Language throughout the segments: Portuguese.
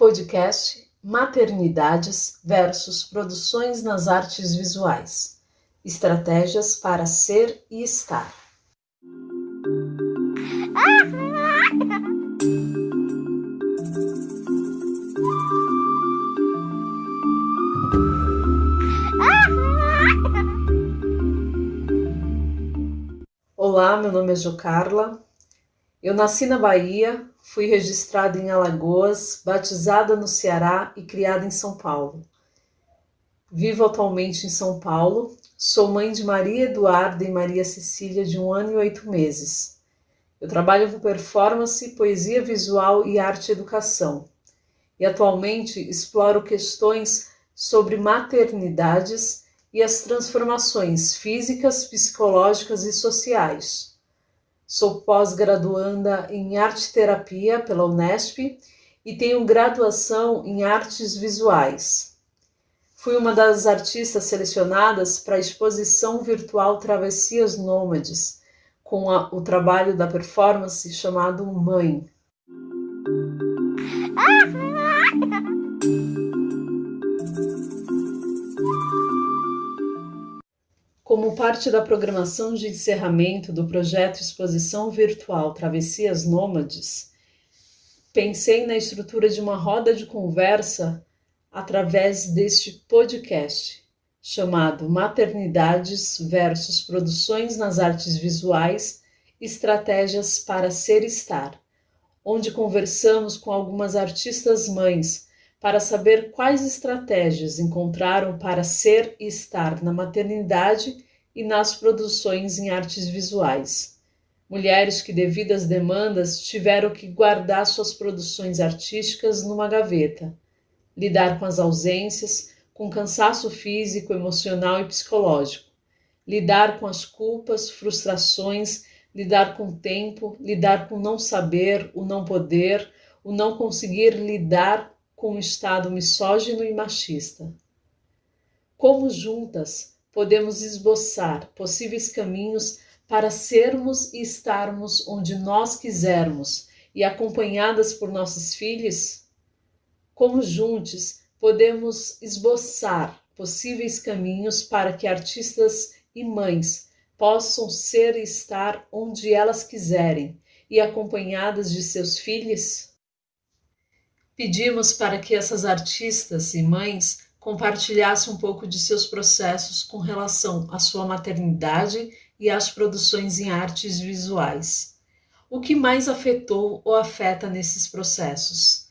Podcast Maternidades versus Produções nas Artes Visuais. Estratégias para ser e estar. Olá, meu nome é Jocarla. Eu nasci na Bahia, fui registrada em Alagoas, batizada no Ceará e criada em São Paulo. Vivo atualmente em São Paulo, sou mãe de Maria Eduarda e Maria Cecília de 1 ano e 8 meses. Eu trabalho com performance, poesia visual e arte-educação. E atualmente exploro questões sobre maternidades e as transformações físicas, psicológicas e sociais. Sou pós-graduanda em arte-terapia pela Unesp e tenho graduação em artes visuais. Fui uma das artistas selecionadas para a exposição virtual Travessias Nômades, com o trabalho da performance chamado Mãe. Como parte da programação de encerramento do projeto Exposição Virtual Travessias Nômades, pensei na estrutura de uma roda de conversa através deste podcast, chamado Maternidades versus Produções nas Artes Visuais, Estratégias para Ser e Estar, onde conversamos com algumas artistas mães para saber quais estratégias encontraram para ser e estar na maternidade e nas produções em artes visuais. Mulheres que, devido às demandas, tiveram que guardar suas produções artísticas numa gaveta, lidar com as ausências, com cansaço físico, emocional e psicológico, lidar com as culpas, frustrações, lidar com o tempo, lidar com o não saber, o não poder, o não conseguir lidar com um estado misógino e machista. Como juntas podemos esboçar possíveis caminhos para sermos e estarmos onde nós quisermos e acompanhadas por nossos filhos? Como juntos podemos esboçar possíveis caminhos para que artistas e mães possam ser e estar onde elas quiserem e acompanhadas de seus filhos? Pedimos para que essas artistas e mães compartilhassem um pouco de seus processos com relação à sua maternidade e às produções em artes visuais. O que mais afetou ou afeta nesses processos?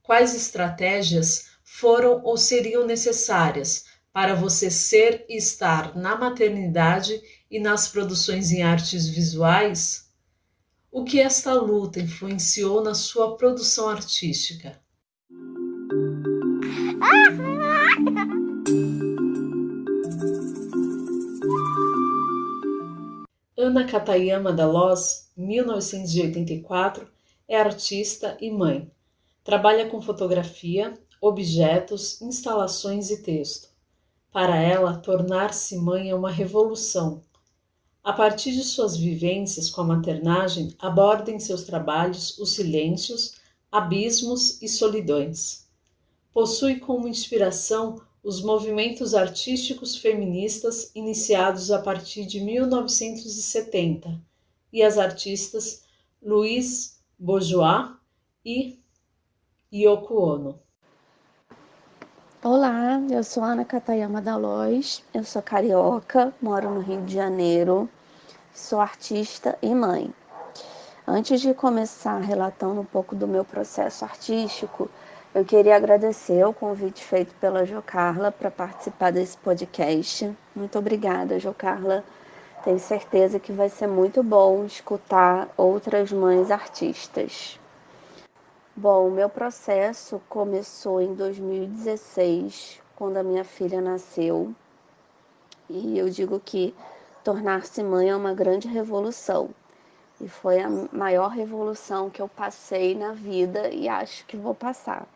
Quais estratégias foram ou seriam necessárias para você ser e estar na maternidade e nas produções em artes visuais? O que esta luta influenciou na sua produção artística? Ana Katayama da Loz, 1984, é artista e mãe. Trabalha com fotografia, objetos, instalações e texto. Para ela, tornar-se mãe é uma revolução. A partir de suas vivências com a maternagem, aborda em seus trabalhos os silêncios, abismos e solidões. Possui como inspiração os movimentos artísticos feministas iniciados a partir de 1970 e as artistas Louise Bourgeois e Yoko Ono. Olá, eu sou Ana Katayama da Loz, eu sou carioca, moro no Rio de Janeiro, sou artista e mãe. Antes de começar relatando um pouco do meu processo artístico, eu queria agradecer o convite feito pela Jocarla para participar desse podcast. Muito obrigada, Jocarla. Tenho certeza que vai ser muito bom escutar outras mães artistas. Bom, o meu processo começou em 2016, quando a minha filha nasceu. E eu digo que tornar-se mãe é uma grande revolução. E foi a maior revolução que eu passei na vida e acho que vou passar.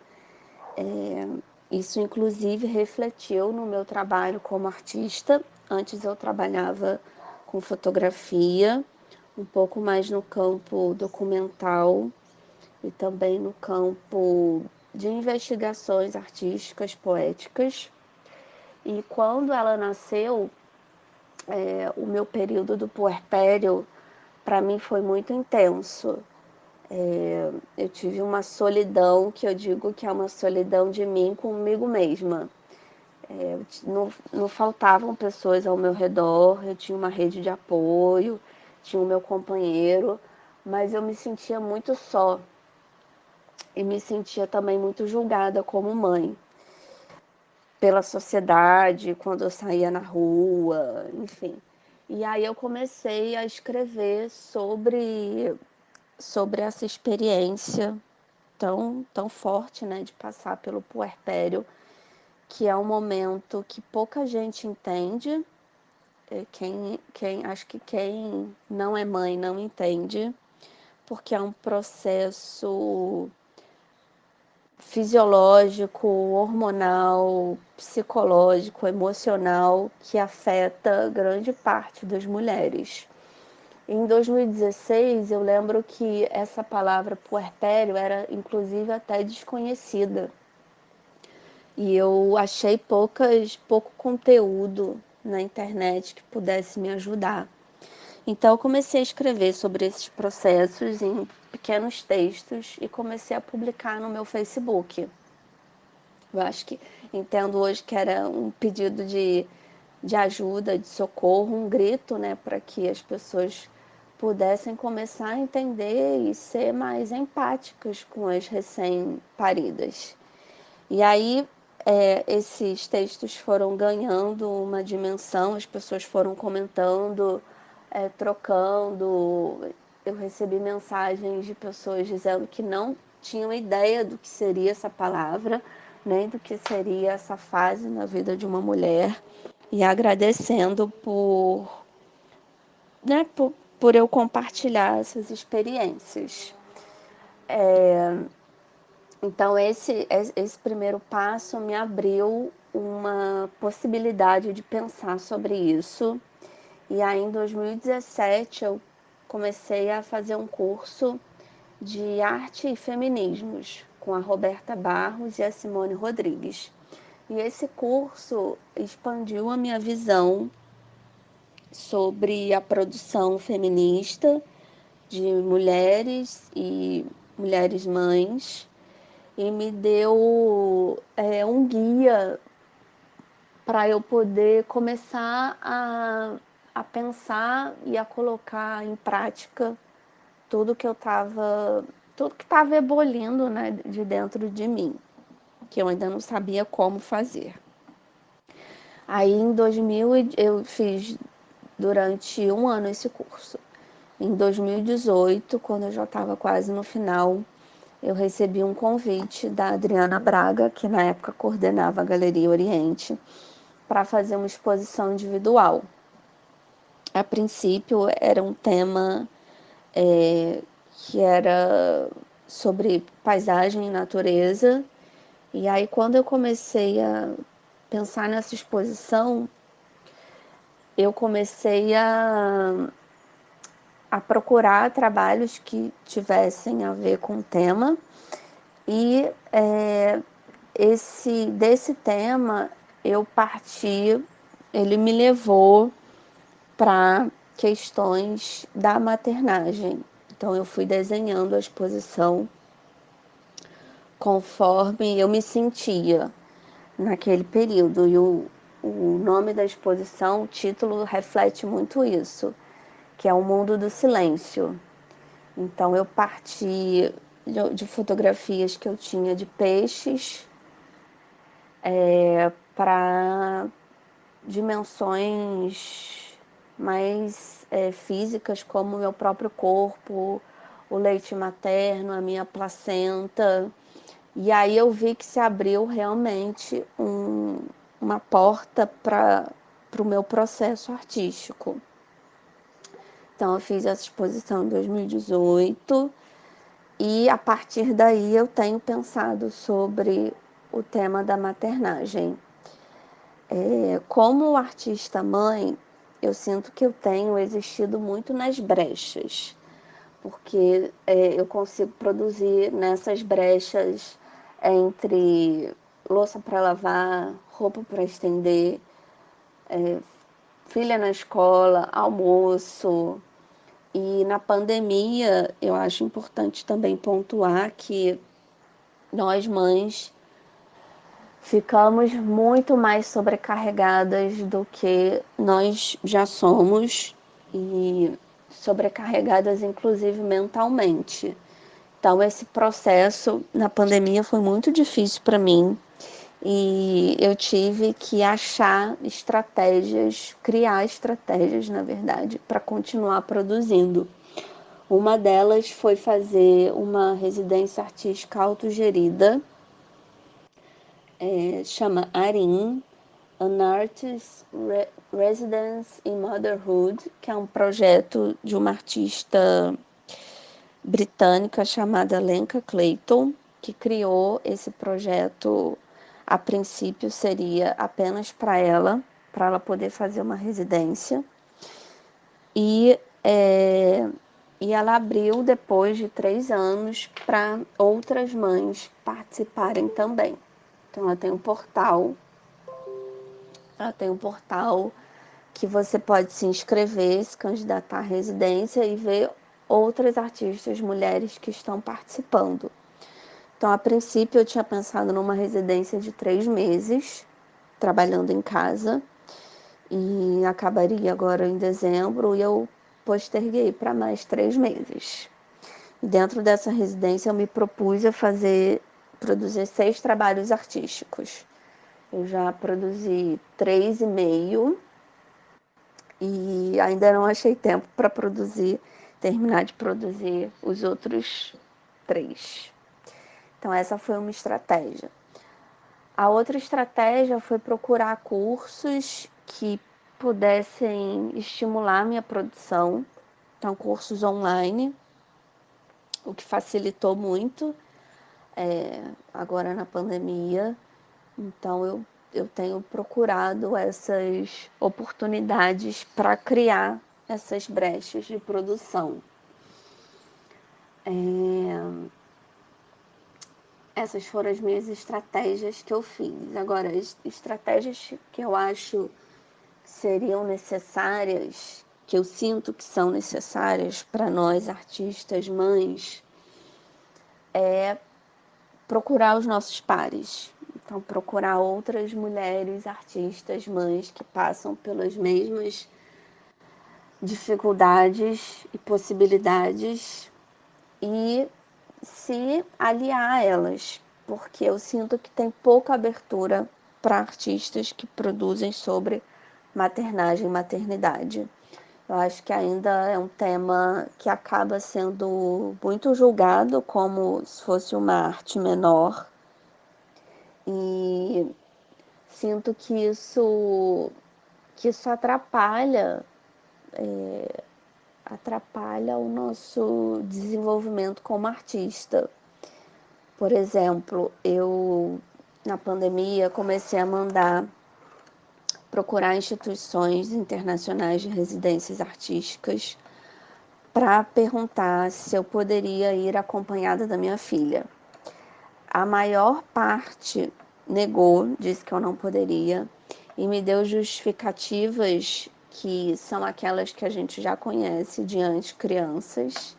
Isso, inclusive, refletiu no meu trabalho como artista. Antes eu trabalhava com fotografia, um pouco mais no campo documental, e também no campo de investigações artísticas, poéticas. E quando ela nasceu, o meu período do puerpério, para mim, foi muito intenso. Eu tive uma solidão, que eu digo que é uma solidão de mim comigo mesma. Não faltavam pessoas ao meu redor, eu tinha uma rede de apoio, tinha o meu companheiro, mas eu me sentia muito só e me sentia também muito julgada como mãe pela sociedade, quando eu saía na rua, enfim. E aí eu comecei a escrever sobre essa experiência tão forte, né, de passar pelo puerpério, que é um momento que pouca gente entende. Acho que quem não é mãe não entende, porque é um processo fisiológico, hormonal, psicológico, emocional, que afeta grande parte das mulheres. Em 2016, eu lembro que essa palavra puerpério era inclusive até desconhecida. E eu achei pouco conteúdo na internet que pudesse me ajudar. Então eu comecei a escrever sobre esses processos em pequenos textos e comecei a publicar no meu Facebook. Eu acho que entendo hoje que era um pedido de ajuda, de socorro, um grito, né, para que as pessoas pudessem começar a entender e ser mais empáticas com as recém-paridas. E aí esses textos foram ganhando uma dimensão, as pessoas foram comentando, trocando. Eu recebi mensagens de pessoas dizendo que não tinham ideia do que seria essa palavra, nem do que seria essa fase na vida de uma mulher, e agradecendo por eu compartilhar essas experiências. Então, esse primeiro passo me abriu uma possibilidade de pensar sobre isso. E aí, em 2017, eu comecei a fazer um curso de arte e feminismos com a Roberta Barros e a Simone Rodrigues. E esse curso expandiu a minha visão sobre a produção feminista de mulheres e mulheres mães, e me deu um guia para eu poder começar a pensar e a colocar em prática tudo que estava ebolindo, né, de dentro de mim, que eu ainda não sabia como fazer. Aí em 2000 eu fiz durante um ano esse curso. Em 2018, quando eu já estava quase no final, eu recebi um convite da Adriana Braga, que na época coordenava a Galeria Oriente, para fazer uma exposição individual. A princípio era um tema que era sobre paisagem e natureza, e aí quando eu comecei a pensar nessa exposição, eu comecei a procurar trabalhos que tivessem a ver com o tema, e desse tema eu parti, ele me levou para questões da maternagem. Então eu fui desenhando a exposição conforme eu me sentia naquele período. E o nome da exposição, o título reflete muito isso, que é o mundo do silêncio. Então eu parti de fotografias que eu tinha de peixes para dimensões mais físicas, como o meu próprio corpo, o leite materno, a minha placenta. E aí eu vi que se abriu realmente uma porta para o meu processo artístico. Então eu fiz essa exposição em 2018 e a partir daí eu tenho pensado sobre o tema da maternagem. Como artista mãe, eu sinto que eu tenho existido muito nas brechas, porque eu consigo produzir nessas brechas entre louça para lavar, roupa para estender, filha na escola, almoço. E na pandemia, eu acho importante também pontuar que nós mães ficamos muito mais sobrecarregadas do que nós já somos e sobrecarregadas inclusive mentalmente. Então esse processo na pandemia foi muito difícil para mim e eu tive que achar estratégias, criar estratégias, na verdade, para continuar produzindo. Uma delas foi fazer uma residência artística autogerida, chama ARIM, An Artist Residence in Motherhood, que é um projeto de uma artista britânica chamada Lenka Clayton, que criou esse projeto. A princípio seria apenas para ela poder fazer uma residência. E ela abriu depois de 3 anos para outras mães participarem também. Então ela tem um portal que você pode se inscrever, se candidatar à residência e ver outras artistas mulheres que estão participando. Então, a princípio, eu tinha pensado numa residência de 3 meses, trabalhando em casa, e acabaria agora em dezembro, e eu posterguei para mais 3 meses. E dentro dessa residência, eu me propus a produzir 6 trabalhos artísticos. Eu já produzi 3,5 e ainda não achei tempo para terminar de produzir os outros 3. Então essa foi uma estratégia. A outra estratégia foi procurar cursos que pudessem estimular minha produção. Então cursos online, o que facilitou muito agora na pandemia. Então eu tenho procurado essas oportunidades para criar essas brechas de produção. Essas foram as minhas estratégias que eu fiz. Agora, as estratégias que eu acho que seriam necessárias, que eu sinto que são necessárias para nós artistas mães, é procurar os nossos pares. Então, procurar outras mulheres artistas mães que passam pelas mesmas dificuldades e possibilidades e se aliar a elas, porque eu sinto que tem pouca abertura para artistas que produzem sobre maternagem e maternidade. Eu acho que ainda é um tema que acaba sendo muito julgado como se fosse uma arte menor. E sinto que isso atrapalha o nosso desenvolvimento como artista. Por exemplo, eu na pandemia comecei a procurar instituições internacionais de residências artísticas para perguntar se eu poderia ir acompanhada da minha filha. A maior parte negou, disse que eu não poderia e me deu justificativas que são aquelas que a gente já conhece de antes, crianças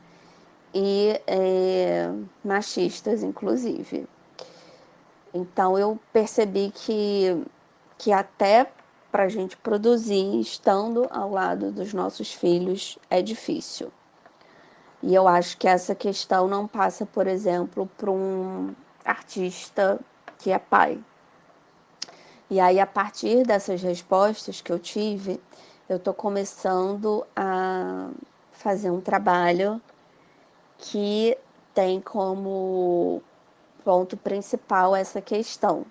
e machistas, inclusive. Então eu percebi que até para a gente produzir, estando ao lado dos nossos filhos, é difícil. E eu acho que essa questão não passa, por exemplo, para um artista que é pai. E aí, a partir dessas respostas que eu tive, eu estou começando a fazer um trabalho que tem como ponto principal essa questão.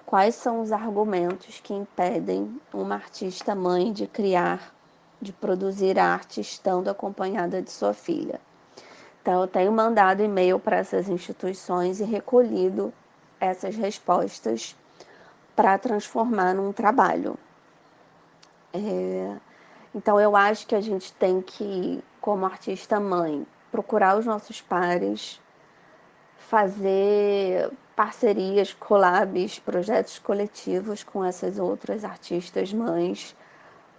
Quais são os argumentos que impedem uma artista mãe de criar, de produzir arte estando acompanhada de sua filha? Então, eu tenho mandado e-mail para essas instituições e recolhido essas respostas para transformar num trabalho. Então, eu acho que a gente tem que, como artista mãe, procurar os nossos pares, fazer parcerias, collabs, projetos coletivos com essas outras artistas mães,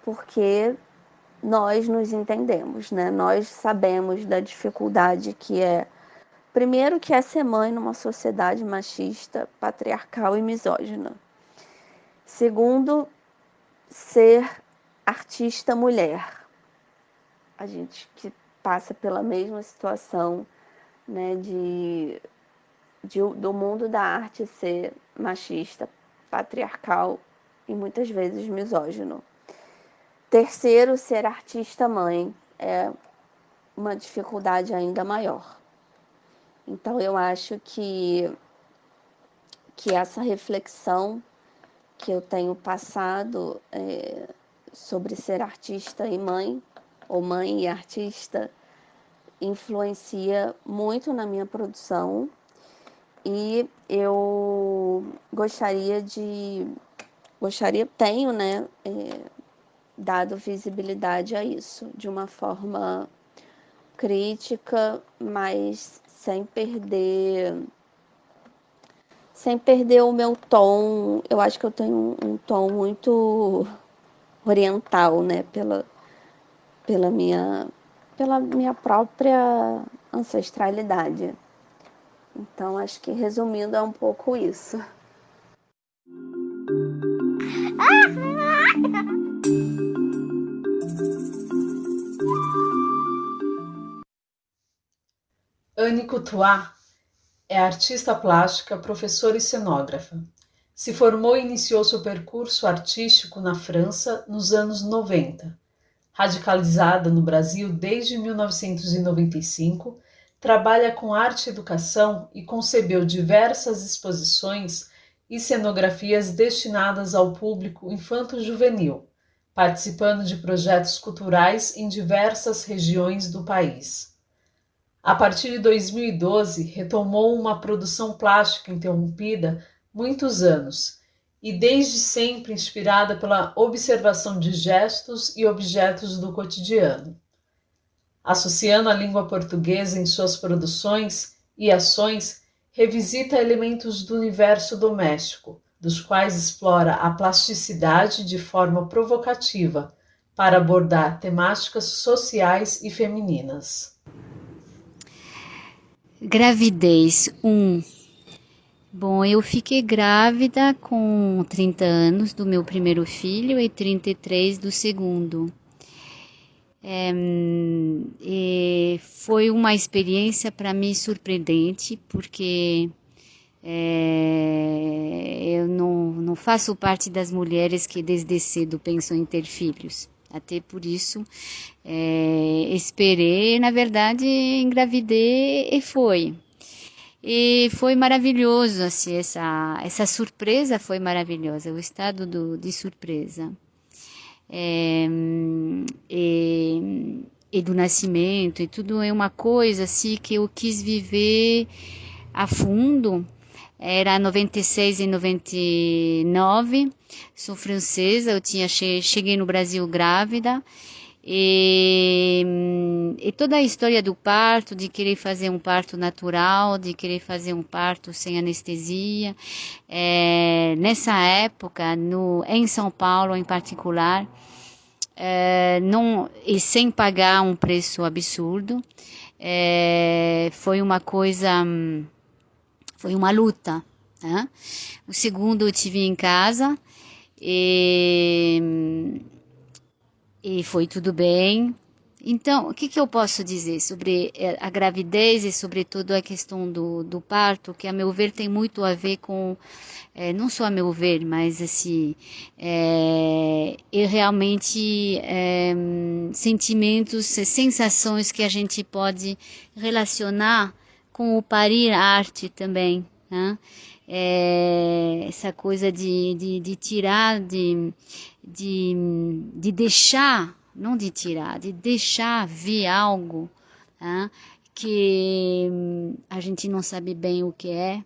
porque nós nos entendemos, né? Nós sabemos da dificuldade que é, primeiro, que é ser mãe numa sociedade machista, patriarcal e misógina. Segundo, ser artista mulher. A gente que passa pela mesma situação, né, do mundo da arte ser machista, patriarcal e muitas vezes misógino. Terceiro, ser artista mãe é uma dificuldade ainda maior. Então eu acho que essa reflexão que eu tenho passado sobre ser artista e mãe, ou mãe e artista, influencia muito na minha produção, e eu tenho, né, dado visibilidade a isso, de uma forma crítica, mas sem perder o meu tom. Eu acho que eu tenho um tom muito oriental, né, pela minha própria ancestralidade. Então, acho que resumindo é um pouco isso. Anne Coutois é artista plástica, professora e cenógrafa. Se formou e iniciou seu percurso artístico na França nos anos 90. Radicalizada no Brasil desde 1995, trabalha com arte e educação e concebeu diversas exposições e cenografias destinadas ao público infanto-juvenil, participando de projetos culturais em diversas regiões do país. A partir de 2012, retomou uma produção plástica interrompida muitos anos e desde sempre inspirada pela observação de gestos e objetos do cotidiano. Associando a língua portuguesa em suas produções e ações, revisita elementos do universo doméstico, dos quais explora a plasticidade de forma provocativa para abordar temáticas sociais e femininas. Gravidez 1. Bom, eu fiquei grávida com 30 anos do meu primeiro filho e 33 do segundo. E foi uma experiência para mim surpreendente, porque eu não faço parte das mulheres que desde cedo pensam em ter filhos. Até por isso, esperei, na verdade, engravidei e foi. E foi maravilhoso, assim, essa surpresa foi maravilhosa, o estado de surpresa. E do nascimento, e tudo é uma coisa, assim, que eu quis viver a fundo. Era 96 e 99, sou francesa, eu cheguei no Brasil grávida, e toda a história do parto, de querer fazer um parto natural, de querer fazer um parto sem anestesia, nessa época, em São Paulo em particular, e sem pagar um preço absurdo, foi uma coisa... Foi uma luta, né? O segundo eu tive em casa e foi tudo bem. Então, o que eu posso dizer sobre a gravidez e sobretudo a questão do parto, que a meu ver tem muito a ver com, não só a meu ver, mas assim, realmente sentimentos, sensações que a gente pode relacionar com o parir arte também, né? Essa coisa de tirar, de deixar, não de tirar, de deixar vir algo, né? Que a gente não sabe bem o que é,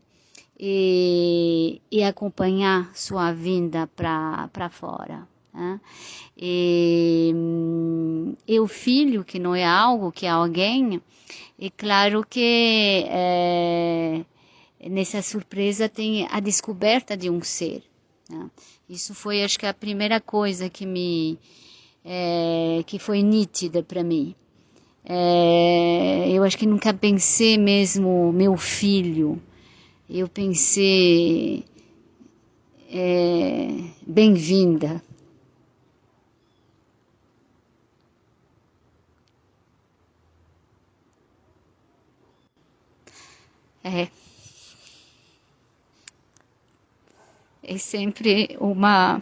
e acompanhar sua vinda para fora. Né? E o filho, que não é algo, que é alguém, é claro que nessa surpresa tem a descoberta de um ser, né? Isso foi, acho que, a primeira coisa que foi nítida para mim. Eu acho que nunca pensei mesmo meu filho. Eu pensei, bem-vinda. É sempre uma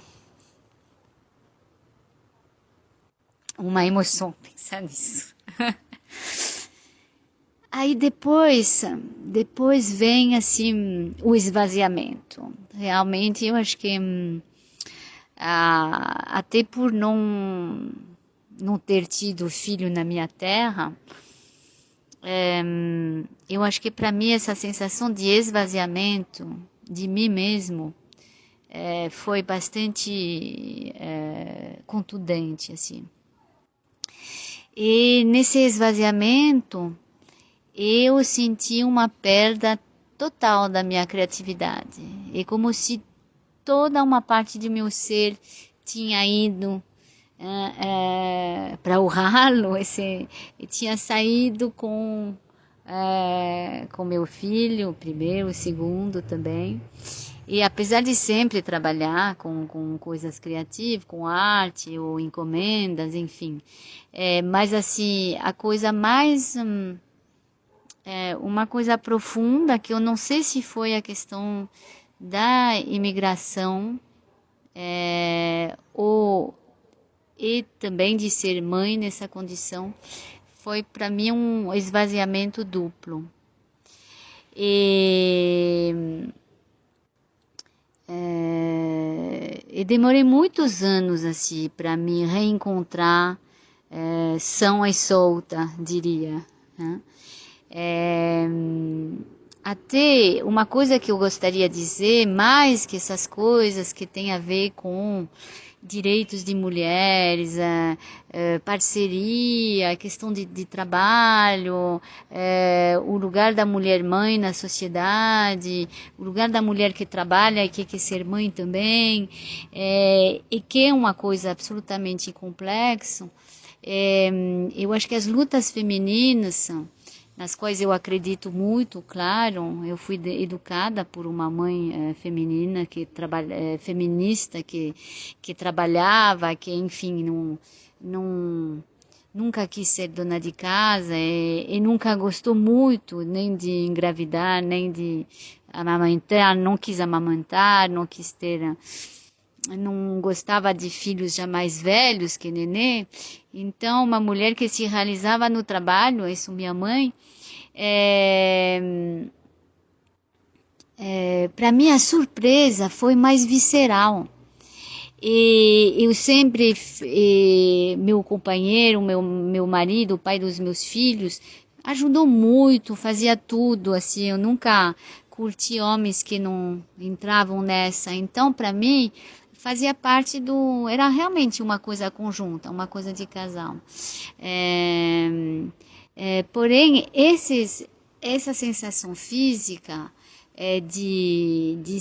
emoção pensar nisso. Aí depois vem assim o esvaziamento. Realmente eu acho que até por não ter tido filho na minha terra, eu acho que para mim essa sensação de esvaziamento de mim mesmo foi bastante contundente, assim. E nesse esvaziamento eu senti uma perda total da minha criatividade. É como se toda uma parte de meu ser tinha ido para o ralo, tinha saído com meu filho, o primeiro, o segundo também. E apesar de sempre trabalhar com coisas criativas, com arte ou encomendas, enfim, mas assim, a coisa mais uma coisa profunda, que eu não sei se foi a questão da imigração e também de ser mãe nessa condição, foi para mim um esvaziamento duplo. E demorei muitos anos assim para me reencontrar sã e solta, diria, né? Até uma coisa que eu gostaria de dizer, mais que essas coisas que tem a ver com direitos de mulheres, parceria, questão de trabalho, o lugar da mulher mãe na sociedade, o lugar da mulher que trabalha e que quer ser mãe também, e que é uma coisa absolutamente complexa. Eu acho que as lutas femininas nas quais eu acredito muito, claro, eu fui educada por uma mãe feminina feminista que trabalhava, que enfim nunca quis ser dona de casa e nunca gostou muito nem de engravidar, nem de amamentar, não quis amamentar, não gostava de filhos já mais velhos que nenê. Então, uma mulher que se realizava no trabalho, isso minha mãe, para mim a surpresa foi mais visceral. E eu sempre, meu companheiro, meu marido, o pai dos meus filhos, ajudou muito, fazia tudo, assim, eu nunca curti homens que não entravam nessa. Então, para mim, fazia parte era realmente uma coisa conjunta, uma coisa de casal. Porém, essa sensação física de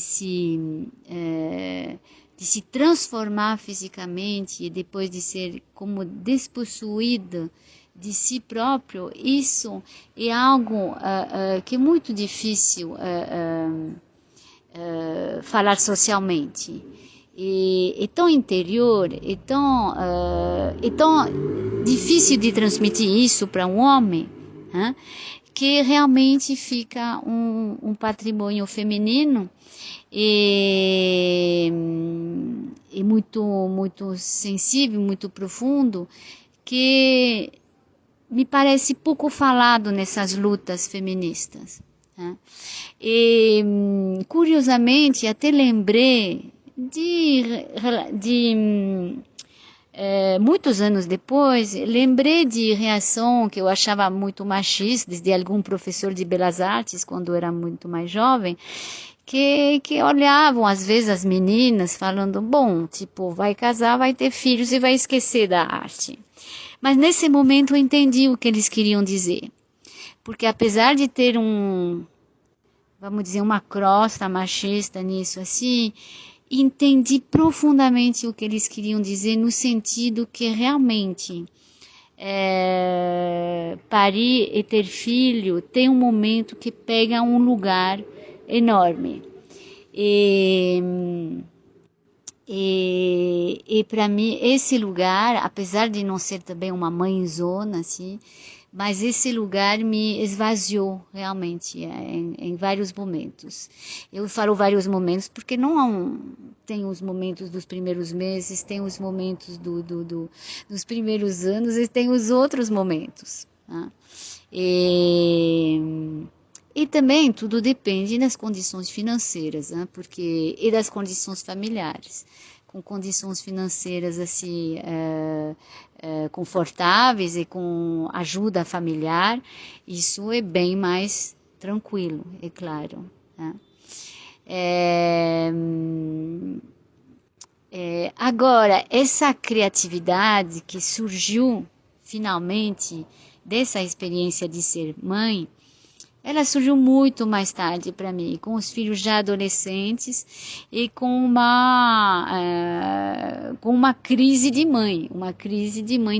se transformar fisicamente e depois de ser como despossuída de si próprio, isso é algo que é muito difícil falar socialmente. É tão interior, é tão difícil de transmitir isso para um homem, né, que realmente fica um patrimônio feminino e muito, muito sensível, muito profundo, que me parece pouco falado nessas lutas feministas, né? E, curiosamente, até lembrei muitos anos depois, lembrei de reação que eu achava muito machista de algum professor de belas artes, quando eu era muito mais jovem, que olhavam às vezes as meninas falando, bom, tipo, vai casar, vai ter filhos e vai esquecer da arte. Mas nesse momento eu entendi o que eles queriam dizer, porque apesar de ter vamos dizer, uma crosta machista nisso, assim, entendi profundamente o que eles queriam dizer, no sentido que realmente parir e ter filho tem um momento que pega um lugar enorme. E para mim, esse lugar, apesar de não ser também uma mãezona, assim, mas esse lugar me esvaziou realmente em vários momentos. Eu falo vários momentos porque não tem os momentos dos primeiros meses, tem os momentos dos primeiros anos e tem os outros momentos. Né? E também tudo depende das condições financeiras, né? Porque, e das condições familiares. Com condições financeiras assim, confortáveis e com ajuda familiar, isso é bem mais tranquilo, é claro. Né? Agora, essa criatividade que surgiu finalmente dessa experiência de ser mãe, ela surgiu muito mais tarde para mim, com os filhos já adolescentes e com uma crise de mãe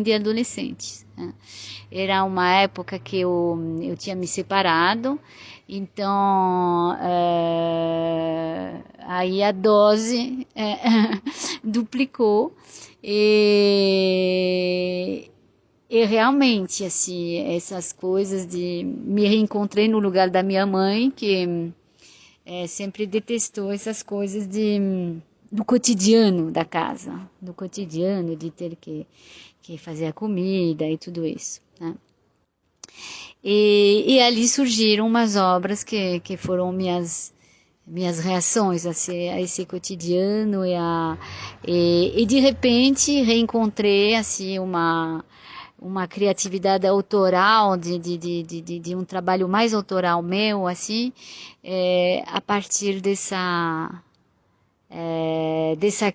de adolescentes. Né? Era uma época que eu tinha me separado, então aí a dose duplicou e realmente, assim, essas coisas de me reencontrei no lugar da minha mãe, que sempre detestou essas coisas do cotidiano da casa, do cotidiano, de ter que fazer a comida e tudo isso, né? E ali surgiram umas obras que foram minhas reações a esse cotidiano e de repente reencontrei assim uma criatividade autoral, de um trabalho mais autoral meu, assim, a partir dessa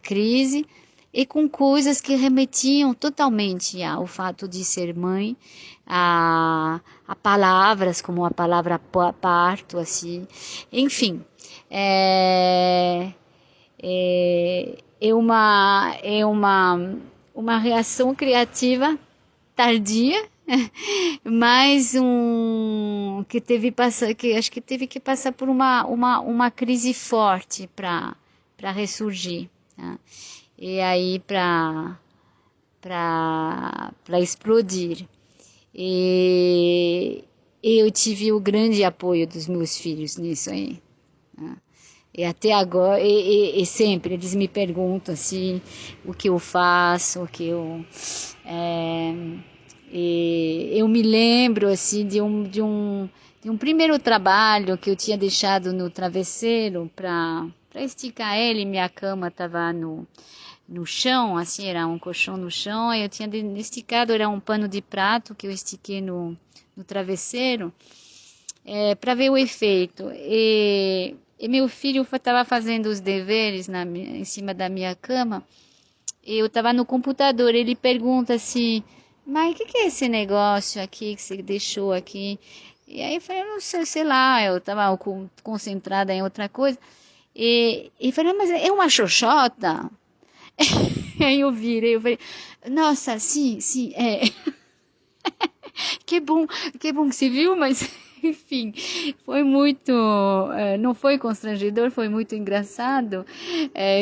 crise, e com coisas que remetiam totalmente ao fato de ser mãe, a palavras, como a palavra parto, assim, enfim, uma reação criativa tardia, mas que acho que teve que passar por uma crise forte para ressurgir, tá? E aí para explodir. E eu tive o grande apoio dos meus filhos nisso aí. Tá? E até agora, e sempre eles me perguntam assim, o que eu faço, o que eu... e eu me lembro assim de um primeiro trabalho que eu tinha deixado no travesseiro para esticar ele. Minha cama estava no chão, assim, era um colchão no chão, aí eu tinha esticado, era um pano de prato que eu estiquei no travesseiro, para ver o efeito. E meu filho estava fazendo os deveres em cima da minha cama, e eu estava no computador, ele pergunta assim, mas o que é esse negócio aqui que você deixou aqui? E aí eu falei, não sei lá, eu estava concentrada em outra coisa, e falei, mas é uma xoxota? Aí eu virei, eu falei, nossa, sim, é. Que bom que você viu, mas enfim, foi muito, não foi constrangedor, foi muito engraçado.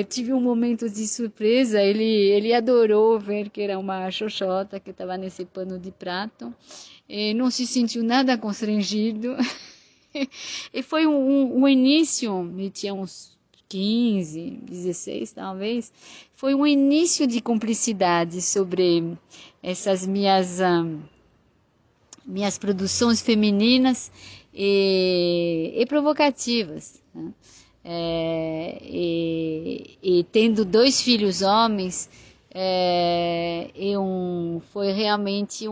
Tive um momento de surpresa, ele adorou ver que era uma xoxota que estava nesse pano de prato, não se sentiu nada constrangido. E foi um início, ele tinha uns 15, 16 talvez, foi um início de cumplicidade sobre essas minhas produções femininas e provocativas, né? E tendo 2 filhos homens, foi realmente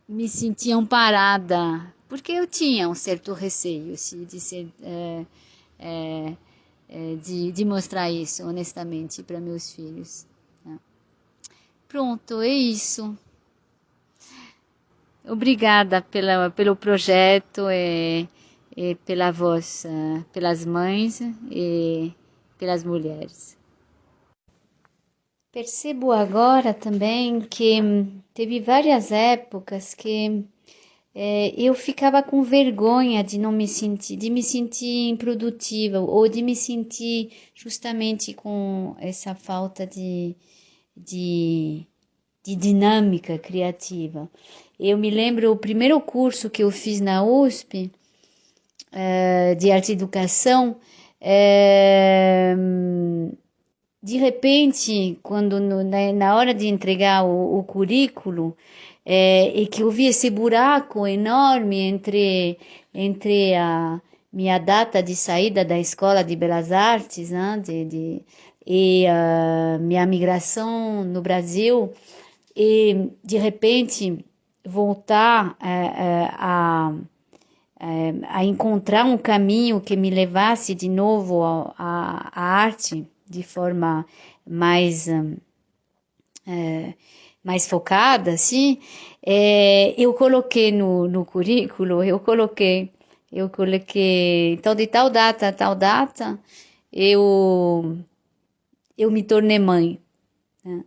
me senti amparada, porque eu tinha um certo receio assim, de ser de mostrar isso honestamente para meus filhos. Pronto, é isso. Obrigada pelo projeto e pela voz, pelas mães e pelas mulheres. Percebo agora também que teve várias épocas que eu ficava com vergonha de me sentir improdutiva ou de me sentir justamente com essa falta de dinâmica criativa. Eu me lembro o primeiro curso que eu fiz na USP, de arte e educação, de repente, quando na hora de entregar o currículo, e que eu vi esse buraco enorme entre a minha data de saída da Escola de Belas Artes, né, e a minha migração no Brasil, e de repente voltar a encontrar um caminho que me levasse de novo à arte de forma mais focada, assim, eu coloquei no currículo, eu coloquei, então de tal data a tal data, eu me tornei mãe, né?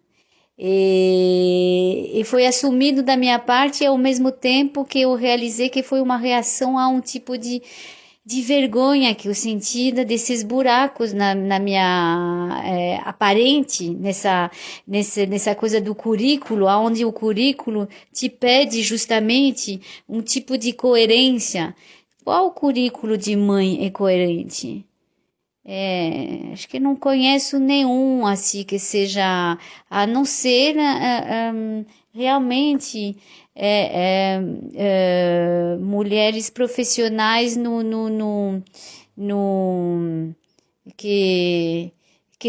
E foi assumido da minha parte ao mesmo tempo que eu realizei que foi uma reação a um tipo de vergonha que eu senti desses buracos na minha aparente, nessa coisa do currículo, onde o currículo te pede justamente um tipo de coerência. Qual currículo de mãe é coerente? Acho que não conheço nenhum assim que seja, a não ser realmente mulheres profissionais que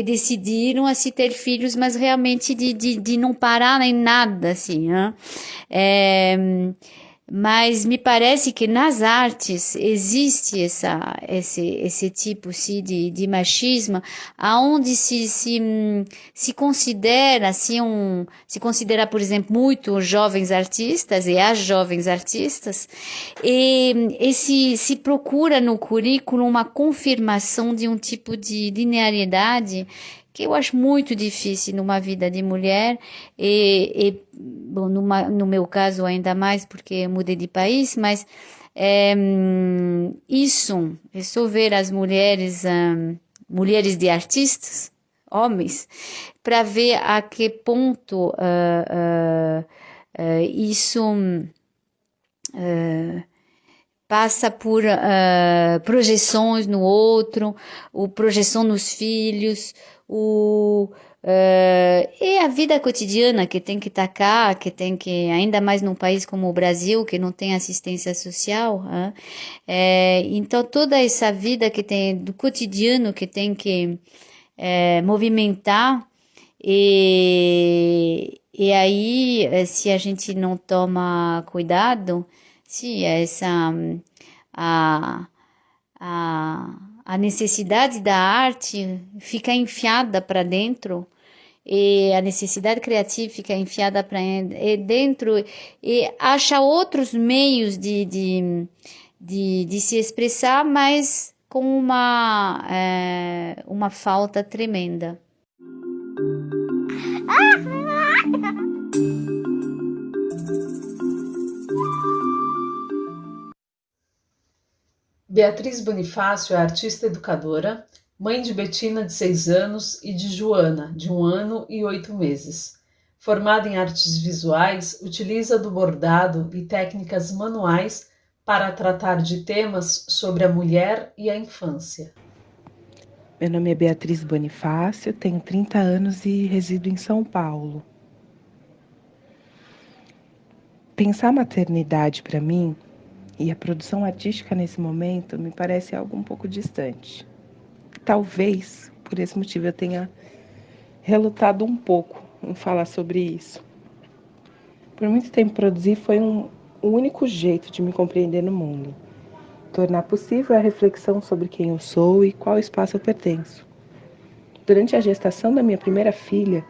decidiram assim ter filhos, mas realmente de não parar em nada assim, né? Mas me parece que nas artes existe esse tipo sim, de machismo, aonde se considera assim se considera, por exemplo, muito os jovens artistas e as jovens artistas, e se procura no currículo uma confirmação de um tipo de linearidade que eu acho muito difícil numa vida de mulher bom, no meu caso ainda mais porque eu mudei de país, mas isso ver as mulheres, mulheres de artistas, homens, para ver a que ponto isso passa por projeções no outro, projeção nos filhos, e a vida cotidiana que tem que tacar, que tem que, ainda mais num país como o Brasil, que não tem assistência social, então toda essa vida que tem, do cotidiano que tem que movimentar, e aí, se a gente não toma cuidado, se a, a necessidade da arte fica enfiada para dentro, e a necessidade criativa fica enfiada para dentro, e acha outros meios de se expressar, mas com uma falta tremenda. Beatriz Bonifácio é artista educadora, mãe de Betina, de 6 anos, e de Joana, de 1 ano e 8 meses. Formada em artes visuais, utiliza do bordado e técnicas manuais para tratar de temas sobre a mulher e a infância. Meu nome é Beatriz Bonifácio, tenho 30 anos e resido em São Paulo. Pensar a maternidade para mim e a produção artística nesse momento me parece algo um pouco distante. Talvez, por esse motivo, eu tenha relutado um pouco em falar sobre isso. Por muito tempo, produzir foi o único jeito de me compreender no mundo. Tornar possível a reflexão sobre quem eu sou e qual espaço eu pertenço. Durante a gestação da minha primeira filha,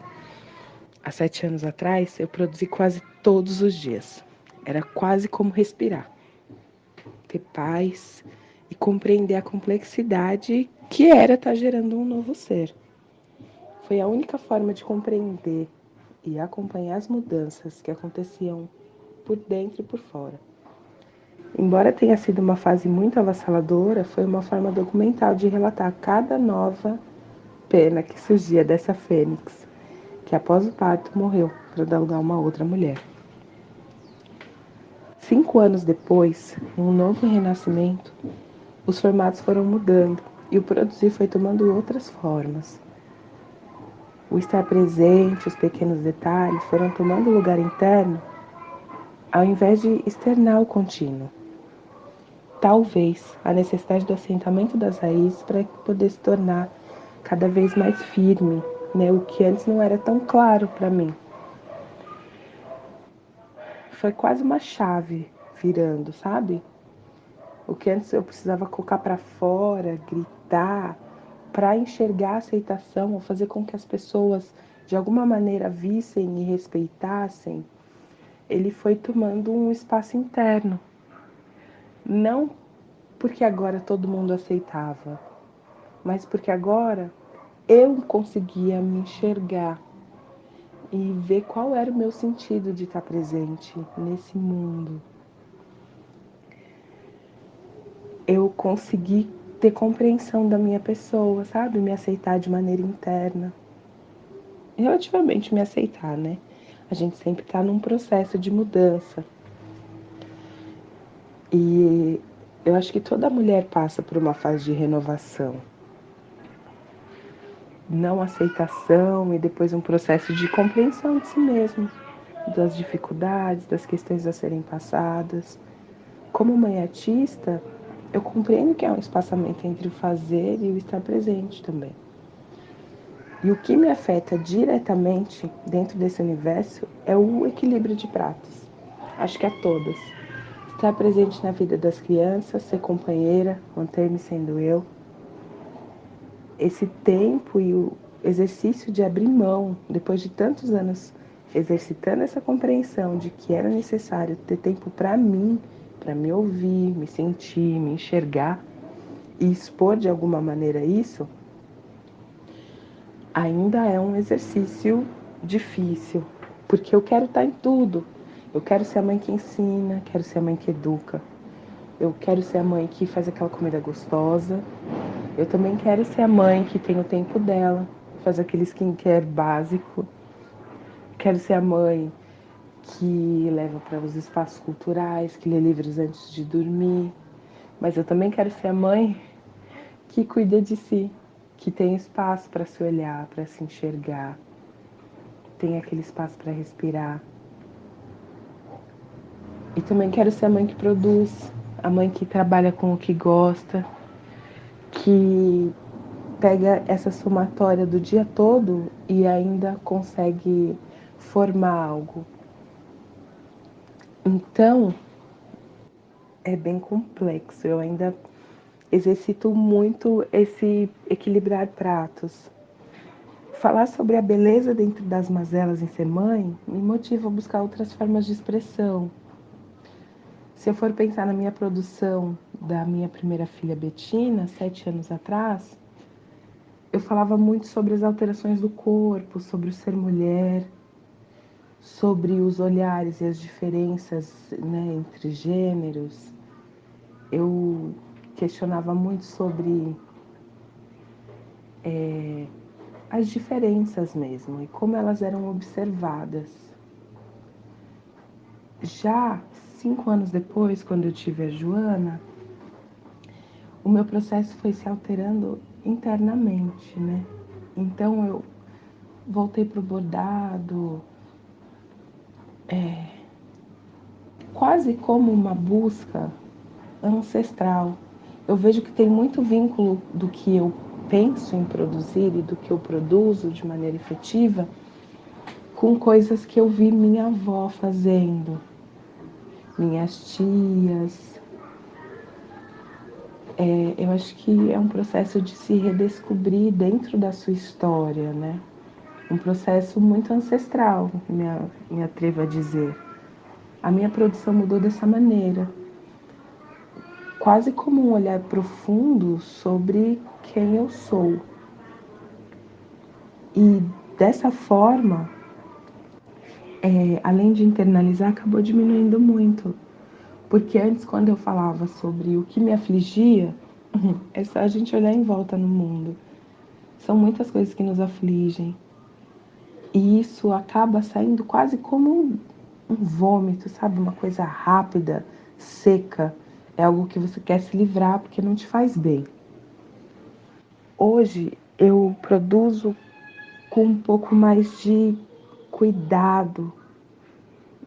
há 7 anos atrás, eu produzi quase todos os dias. Era quase como respirar, ter paz e compreender a complexidade que era estar gerando um novo ser. Foi a única forma de compreender e acompanhar as mudanças que aconteciam por dentro e por fora. Embora tenha sido uma fase muito avassaladora, foi uma forma documental de relatar cada nova pena que surgia dessa fênix, que após o parto morreu para dar lugar a uma outra mulher. 5 anos depois, em um novo renascimento, os formatos foram mudando e o produzir foi tomando outras formas. O estar presente, os pequenos detalhes foram tomando lugar interno ao invés de externar o contínuo. Talvez a necessidade do assentamento das raízes para poder se tornar cada vez mais firme, né? O que antes não era tão claro para mim. Foi quase uma chave virando, sabe? O que antes eu precisava colocar para fora, gritar, para enxergar a aceitação ou fazer com que as pessoas de alguma maneira vissem e respeitassem, ele foi tomando um espaço interno. Não porque agora todo mundo aceitava, mas porque agora eu conseguia me enxergar e ver qual era o meu sentido de estar presente nesse mundo. Eu consegui ter compreensão da minha pessoa, sabe? Me aceitar de maneira interna. Relativamente me aceitar, né? A gente sempre está num processo de mudança. E eu acho que toda mulher passa por uma fase de renovação. Não aceitação e depois um processo de compreensão de si mesmo, das dificuldades, das questões a serem passadas. Como mãe artista, eu compreendo que há um espaçamento entre o fazer e o estar presente também. E o que me afeta diretamente dentro desse universo é o equilíbrio de pratos. Acho que a todas. Estar presente na vida das crianças, ser companheira, manter-me sendo eu. Esse tempo e o exercício de abrir mão, depois de tantos anos exercitando essa compreensão de que era necessário ter tempo para mim, para me ouvir, me sentir, me enxergar e expor de alguma maneira isso, ainda é um exercício difícil, porque eu quero estar em tudo. Eu quero ser a mãe que ensina, quero ser a mãe que educa. Eu quero ser a mãe que faz aquela comida gostosa. Eu também quero ser a mãe que tem o tempo dela, faz aquele skincare básico. Quero ser a mãe que leva para os espaços culturais, que lê livros antes de dormir. Mas eu também quero ser a mãe que cuida de si, que tem espaço para se olhar, para se enxergar, tem aquele espaço para respirar. E também quero ser a mãe que produz, a mãe que trabalha com o que gosta, que pega essa somatória do dia todo e ainda consegue formar algo. Então, é bem complexo. Eu ainda exercito muito esse equilibrar pratos. Falar sobre a beleza dentro das mazelas em ser mãe me motiva a buscar outras formas de expressão. Se eu for pensar na minha produção da minha primeira filha Betina, 7 anos atrás, eu falava muito sobre as alterações do corpo, sobre o ser mulher, sobre os olhares e as diferenças, né, entre gêneros. Eu questionava muito sobre as diferenças mesmo e como elas eram observadas. Já 5 anos depois, quando eu tive a Joana, o meu processo foi se alterando internamente, né? Então eu voltei pro bordado, quase como uma busca ancestral. Eu vejo que tem muito vínculo do que eu penso em produzir e do que eu produzo de maneira efetiva com coisas que eu vi minha avó fazendo, minhas tias. Eu acho que é um processo de se redescobrir dentro da sua história, né? Um processo muito ancestral, me atrevo a dizer. a minha produção mudou dessa maneira, quase como um olhar profundo sobre quem eu sou. E dessa forma, além de internalizar, acabou diminuindo muito. Porque antes, quando eu falava sobre o que me afligia, é só a gente olhar em volta no mundo. São muitas coisas que nos afligem. E isso acaba saindo quase como um vômito, sabe? Uma coisa rápida, seca. É algo que você quer se livrar porque não te faz bem. Hoje eu produzo com um pouco mais de cuidado,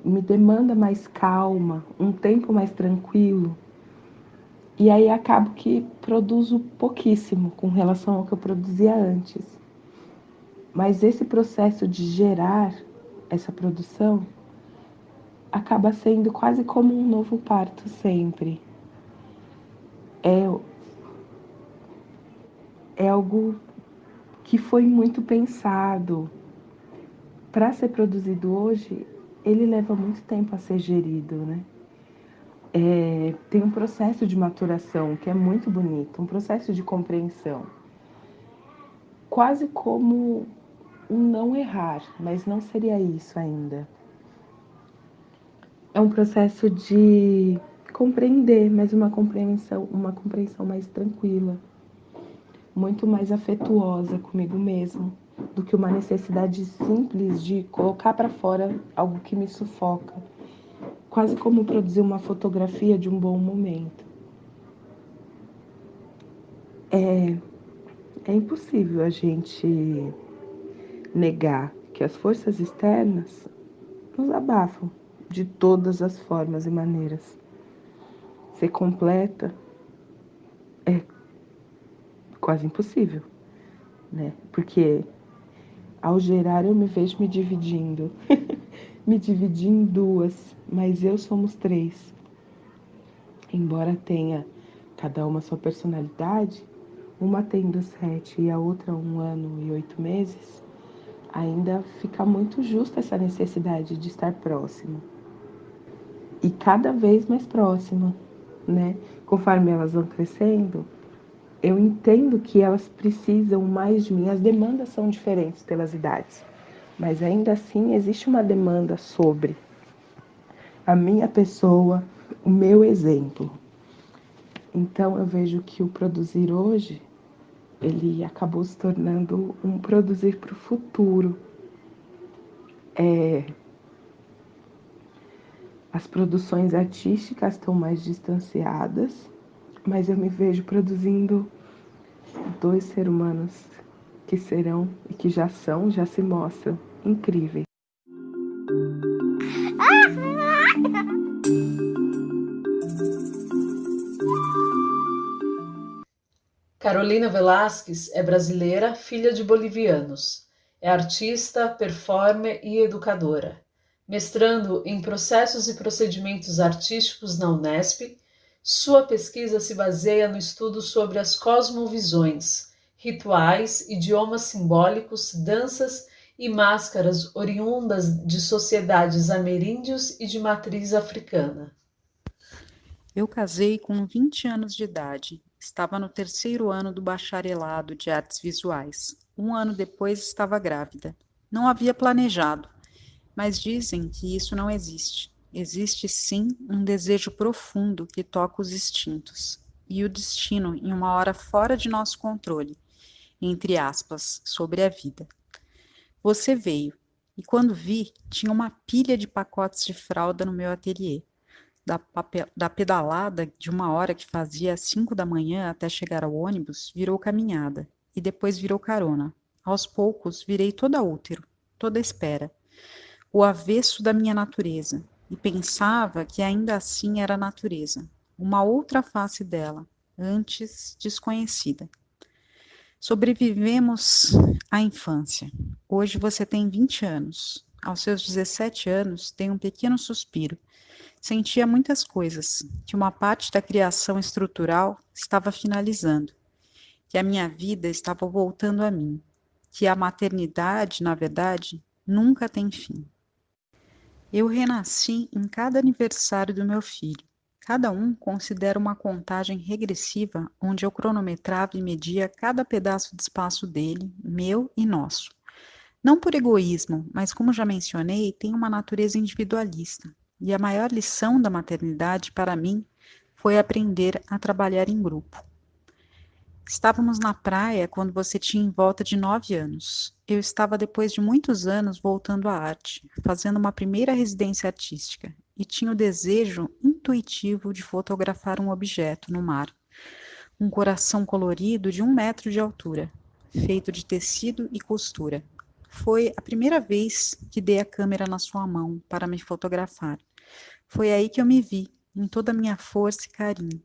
me demanda mais calma, um tempo mais tranquilo. E aí acabo que produzo pouquíssimo com relação ao que eu produzia antes. Mas esse processo de gerar essa produção acaba sendo quase como um novo parto sempre. É algo que foi muito pensado. Para ser produzido hoje, ele leva muito tempo a ser gerido, né? Tem um processo de maturação que é muito bonito, um processo de compreensão. Quase como um não errar, mas não seria isso ainda. É um processo de compreender, mas uma compreensão mais tranquila, muito mais afetuosa comigo mesmo, do que uma necessidade simples de colocar para fora algo que me sufoca. Quase como produzir uma fotografia de um bom momento. É impossível a gente negar que as forças externas nos abafam de todas as formas e maneiras. Ser completa é quase impossível, né? Porque ao gerar eu me vejo me dividindo. Me dividi em duas, mas eu somos três. Embora tenha cada uma sua personalidade, uma tendo 7 e a outra 1 ano e 8 meses, ainda fica muito justa essa necessidade de estar próximo. E cada vez mais próxima, né? Conforme elas vão crescendo, eu entendo que elas precisam mais de mim. As demandas são diferentes pelas idades, mas ainda assim existe uma demanda sobre a minha pessoa, o meu exemplo. Então eu vejo que o produzir hoje, ele acabou se tornando um produzir para o futuro. As produções artísticas estão mais distanciadas, mas eu me vejo produzindo 2 seres humanos que serão e que já são, já se mostram incríveis. Carolina Velasquez é brasileira, filha de bolivianos. É artista, performer e educadora. Mestrando em Processos e Procedimentos Artísticos na Unesp, sua pesquisa se baseia no estudo sobre as cosmovisões, rituais, idiomas simbólicos, danças e máscaras oriundas de sociedades ameríndios e de matriz africana. Eu casei com 20 anos de idade. Estava no 3º ano do bacharelado de artes visuais. 1 ano depois estava grávida. Não havia planejado, mas dizem que isso não existe. Existe sim um desejo profundo que toca os instintos e o destino em uma hora fora de nosso controle, entre aspas, sobre a vida. Você veio, e quando vi, tinha uma pilha de pacotes de fralda no meu ateliê. Da pedalada de 1 hora que fazia às 5 da manhã até chegar ao ônibus, virou caminhada, e depois virou carona. Aos poucos, virei toda útero, toda espera, o avesso da minha natureza, e pensava que ainda assim era natureza, uma outra face dela, antes desconhecida. Sobrevivemos à infância. Hoje você tem 20 anos. Aos seus 17 anos, tem um pequeno suspiro. Sentia muitas coisas, que uma parte da criação estrutural estava finalizando, que a minha vida estava voltando a mim, que a maternidade, na verdade, nunca tem fim. Eu renasci em cada aniversário do meu filho. Cada um considera uma contagem regressiva onde eu cronometrava e media cada pedaço de espaço dele, meu e nosso. Não por egoísmo, mas como já mencionei, tem uma natureza individualista. E a maior lição da maternidade para mim foi aprender a trabalhar em grupo. Estávamos na praia quando você tinha em volta de 9 anos. Eu estava, depois de muitos anos, voltando à arte, fazendo uma primeira residência artística, e tinha o desejo intuitivo de fotografar um objeto no mar. Um coração colorido de 1 metro de altura, feito de tecido e costura. Foi a primeira vez que dei a câmera na sua mão para me fotografar. Foi aí que eu me vi, em toda a minha força e carinho.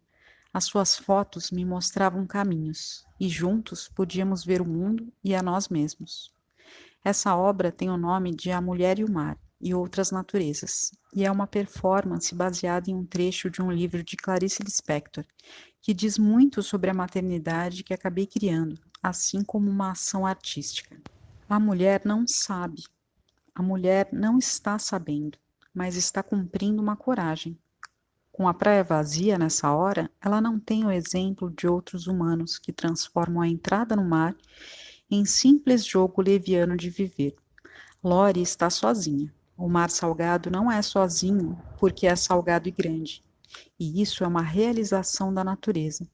As suas fotos me mostravam caminhos, e juntos podíamos ver o mundo e a nós mesmos. Essa obra tem o nome de A Mulher e o Mar e Outras Naturezas, e é uma performance baseada em um trecho de um livro de Clarice Lispector, que diz muito sobre a maternidade que acabei criando, assim como uma ação artística. A mulher não sabe, a mulher não está sabendo, mas está cumprindo uma coragem. Com a praia vazia nessa hora, ela não tem o exemplo de outros humanos que transformam a entrada no mar em simples jogo leviano de viver. Lori está sozinha. O mar salgado não é sozinho porque é salgado e grande. E isso é uma realização da natureza.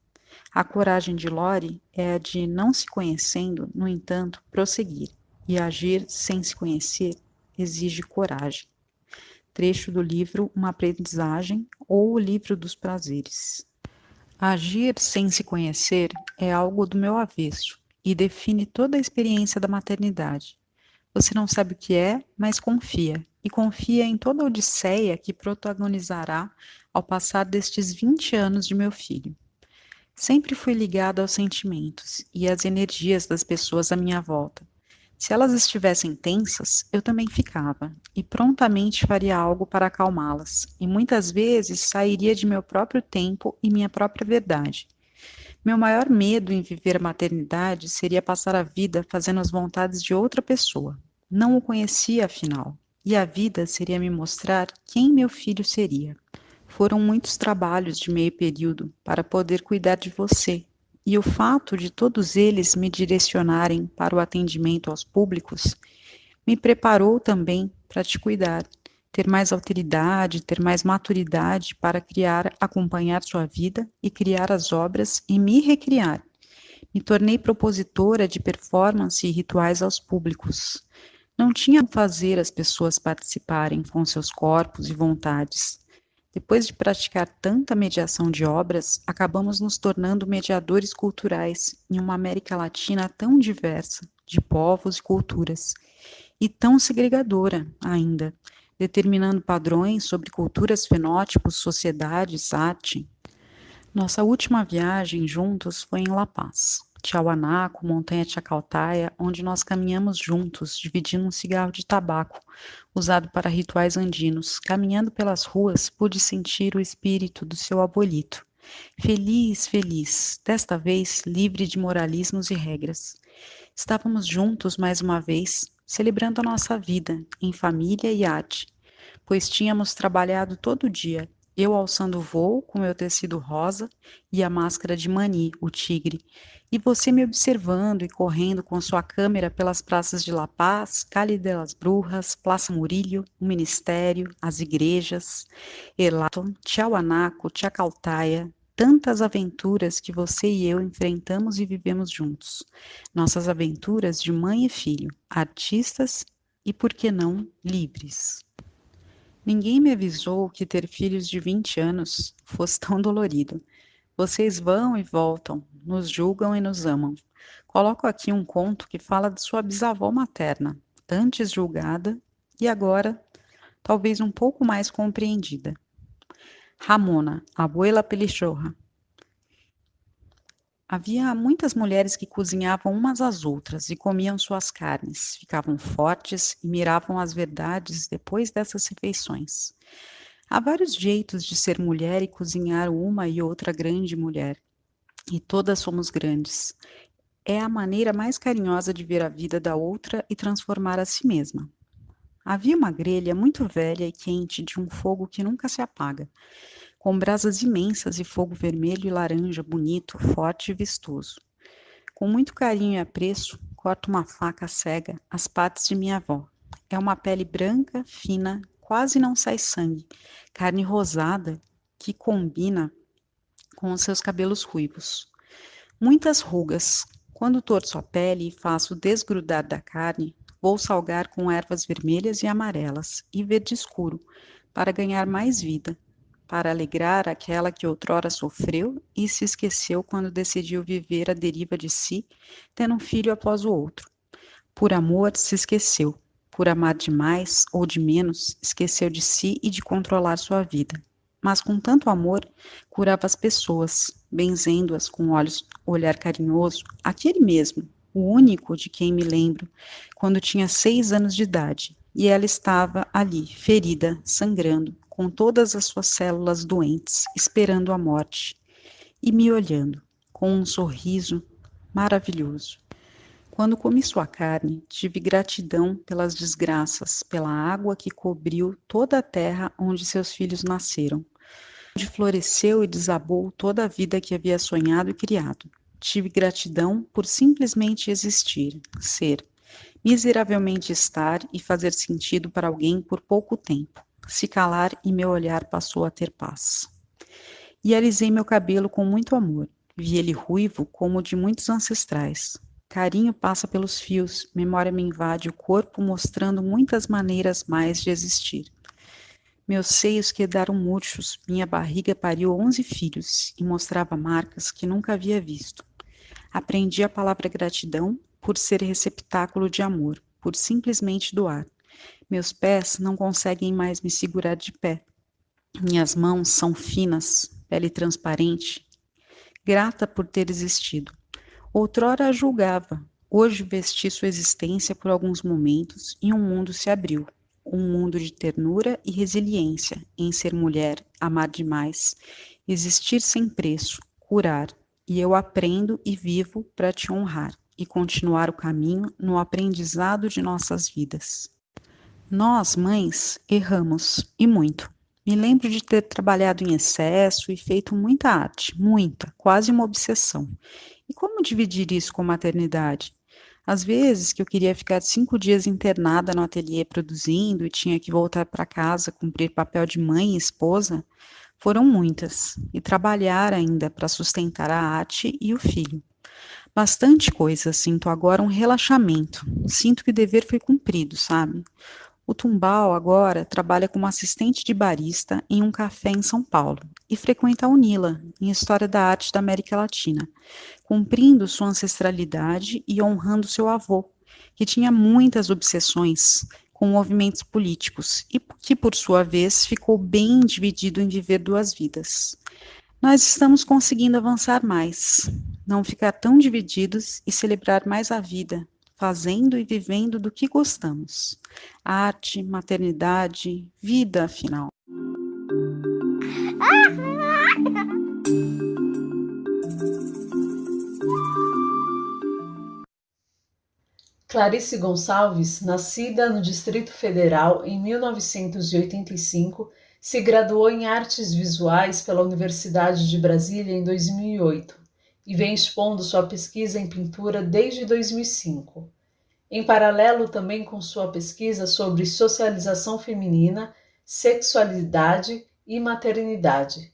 A coragem de Lori é a de, não se conhecendo, no entanto, prosseguir. E agir sem se conhecer exige coragem. Trecho do livro Uma Aprendizagem ou O Livro dos Prazeres. Agir sem se conhecer é algo do meu avesso e define toda a experiência da maternidade. Você não sabe o que é, mas confia, e confia em toda a odisseia que protagonizará ao passar destes 20 anos de meu filho. Sempre fui ligada aos sentimentos e às energias das pessoas à minha volta. Se elas estivessem tensas, eu também ficava, e prontamente faria algo para acalmá-las, e muitas vezes sairia de meu próprio tempo e minha própria verdade. Meu maior medo em viver a maternidade seria passar a vida fazendo as vontades de outra pessoa. Não o conhecia, afinal, e a vida seria me mostrar quem meu filho seria. Foram muitos trabalhos de meio período para poder cuidar de você, e o fato de todos eles me direcionarem para o atendimento aos públicos me preparou também para te cuidar, ter mais alteridade, ter mais maturidade para criar, acompanhar sua vida e criar as obras e me recriar. Me tornei propositora de performance e rituais aos públicos. Não tinha como fazer as pessoas participarem com seus corpos e vontades. Depois de praticar tanta mediação de obras, acabamos nos tornando mediadores culturais em uma América Latina tão diversa, de povos e culturas, e tão segregadora ainda, determinando padrões sobre culturas, fenótipos, sociedades, arte. Nossa última viagem juntos foi em La Paz, Tiahuanaco, Montanha Chacaltaya, onde nós caminhamos juntos, dividindo um cigarro de tabaco, usado para rituais andinos. Caminhando pelas ruas, pude sentir o espírito do seu abuelito. Feliz, feliz, desta vez livre de moralismos e regras. Estávamos juntos mais uma vez, celebrando a nossa vida, em família e arte, pois tínhamos trabalhado todo dia, eu alçando o voo com meu tecido rosa e a máscara de Mani, o tigre, e você me observando e correndo com sua câmera pelas praças de La Paz, Cali de las Brujas, Plaza Murillo, o Ministério, as igrejas, Elaton, Tiahuanaco, Chacaltaya, tantas aventuras que você e eu enfrentamos e vivemos juntos. Nossas aventuras de mãe e filho, artistas e, por que não, livres. Ninguém me avisou que ter filhos de 20 anos fosse tão dolorido. Vocês vão e voltam, nos julgam e nos amam. Coloco aqui um conto que fala de sua bisavó materna, antes julgada e agora talvez um pouco mais compreendida. Ramona, abuela Pelichorra. Havia muitas mulheres que cozinhavam umas às outras e comiam suas carnes, ficavam fortes e miravam as verdades depois dessas refeições. Há vários jeitos de ser mulher e cozinhar uma e outra grande mulher, e todas somos grandes. É a maneira mais carinhosa de ver a vida da outra e transformar a si mesma. Havia uma grelha muito velha e quente de um fogo que nunca se apaga, com brasas imensas e fogo vermelho e laranja bonito, forte e vistoso. Com muito carinho e apreço, corto uma faca cega as partes de minha avó. É uma pele branca, fina, quase não sai sangue, carne rosada que combina com os seus cabelos ruivos. Muitas rugas. Quando torço a pele e faço desgrudar da carne, vou salgar com ervas vermelhas e amarelas e verde escuro, para ganhar mais vida, para alegrar aquela que outrora sofreu e se esqueceu quando decidiu viver à deriva de si, tendo um filho após o outro. Por amor, se esqueceu. Por amar de mais ou de menos, esqueceu de si e de controlar sua vida. Mas com tanto amor, curava as pessoas, benzendo-as com olhar carinhoso, aquele mesmo, o único de quem me lembro, quando tinha 6 anos de idade, e ela estava ali, ferida, sangrando, com todas as suas células doentes, esperando a morte, e me olhando, com um sorriso maravilhoso. Quando comi sua carne, tive gratidão pelas desgraças, pela água que cobriu toda a terra onde seus filhos nasceram, onde floresceu e desabou toda a vida que havia sonhado e criado. Tive gratidão por simplesmente existir, ser, miseravelmente estar e fazer sentido para alguém por pouco tempo, se calar e meu olhar passou a ter paz. E alisei meu cabelo com muito amor. Vi ele ruivo como o de muitos ancestrais. Carinho passa pelos fios, memória me invade o corpo, mostrando muitas maneiras mais de existir. Meus seios quedaram murchos, minha barriga pariu 11 filhos e mostrava marcas que nunca havia visto. Aprendi a palavra gratidão por ser receptáculo de amor, por simplesmente doar. Meus pés não conseguem mais me segurar de pé. Minhas mãos são finas, pele transparente. Grata por ter existido. Outrora a julgava, hoje vesti sua existência por alguns momentos e um mundo se abriu. Um mundo de ternura e resiliência em ser mulher, amar demais, existir sem preço, curar. E eu aprendo e vivo para te honrar e continuar o caminho no aprendizado de nossas vidas. Nós, mães, erramos, e muito. Me lembro de ter trabalhado em excesso e feito muita arte, muita, quase uma obsessão. E como dividir isso com a maternidade? Às vezes que eu queria ficar 5 dias internada no ateliê produzindo e tinha que voltar para casa cumprir papel de mãe e esposa, foram muitas, e trabalhar ainda para sustentar a arte e o filho. Bastante coisa, sinto agora um relaxamento, sinto que o dever foi cumprido, sabe? O Tumbal agora trabalha como assistente de barista em um café em São Paulo e frequenta a UNILA, em História da Arte da América Latina, cumprindo sua ancestralidade e honrando seu avô, que tinha muitas obsessões com movimentos políticos e que, por sua vez, ficou bem dividido em viver 2 vidas. Nós estamos conseguindo avançar mais, não ficar tão divididos e celebrar mais a vida, fazendo e vivendo do que gostamos. Arte, maternidade, vida, afinal. Clarice Gonçalves, nascida no Distrito Federal em 1985, se graduou em Artes Visuais pela Universidade de Brasília em 2008 e vem expondo sua pesquisa em pintura desde 2005. Em paralelo também com sua pesquisa sobre socialização feminina, sexualidade e maternidade.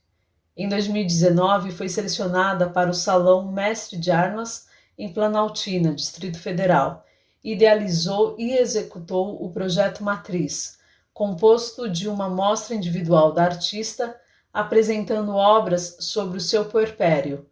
Em 2019, foi selecionada para o Salão Mestre de Armas em Planaltina, Distrito Federal. Idealizou e executou o projeto Matriz, composto de uma mostra individual da artista, apresentando obras sobre o seu puerpério,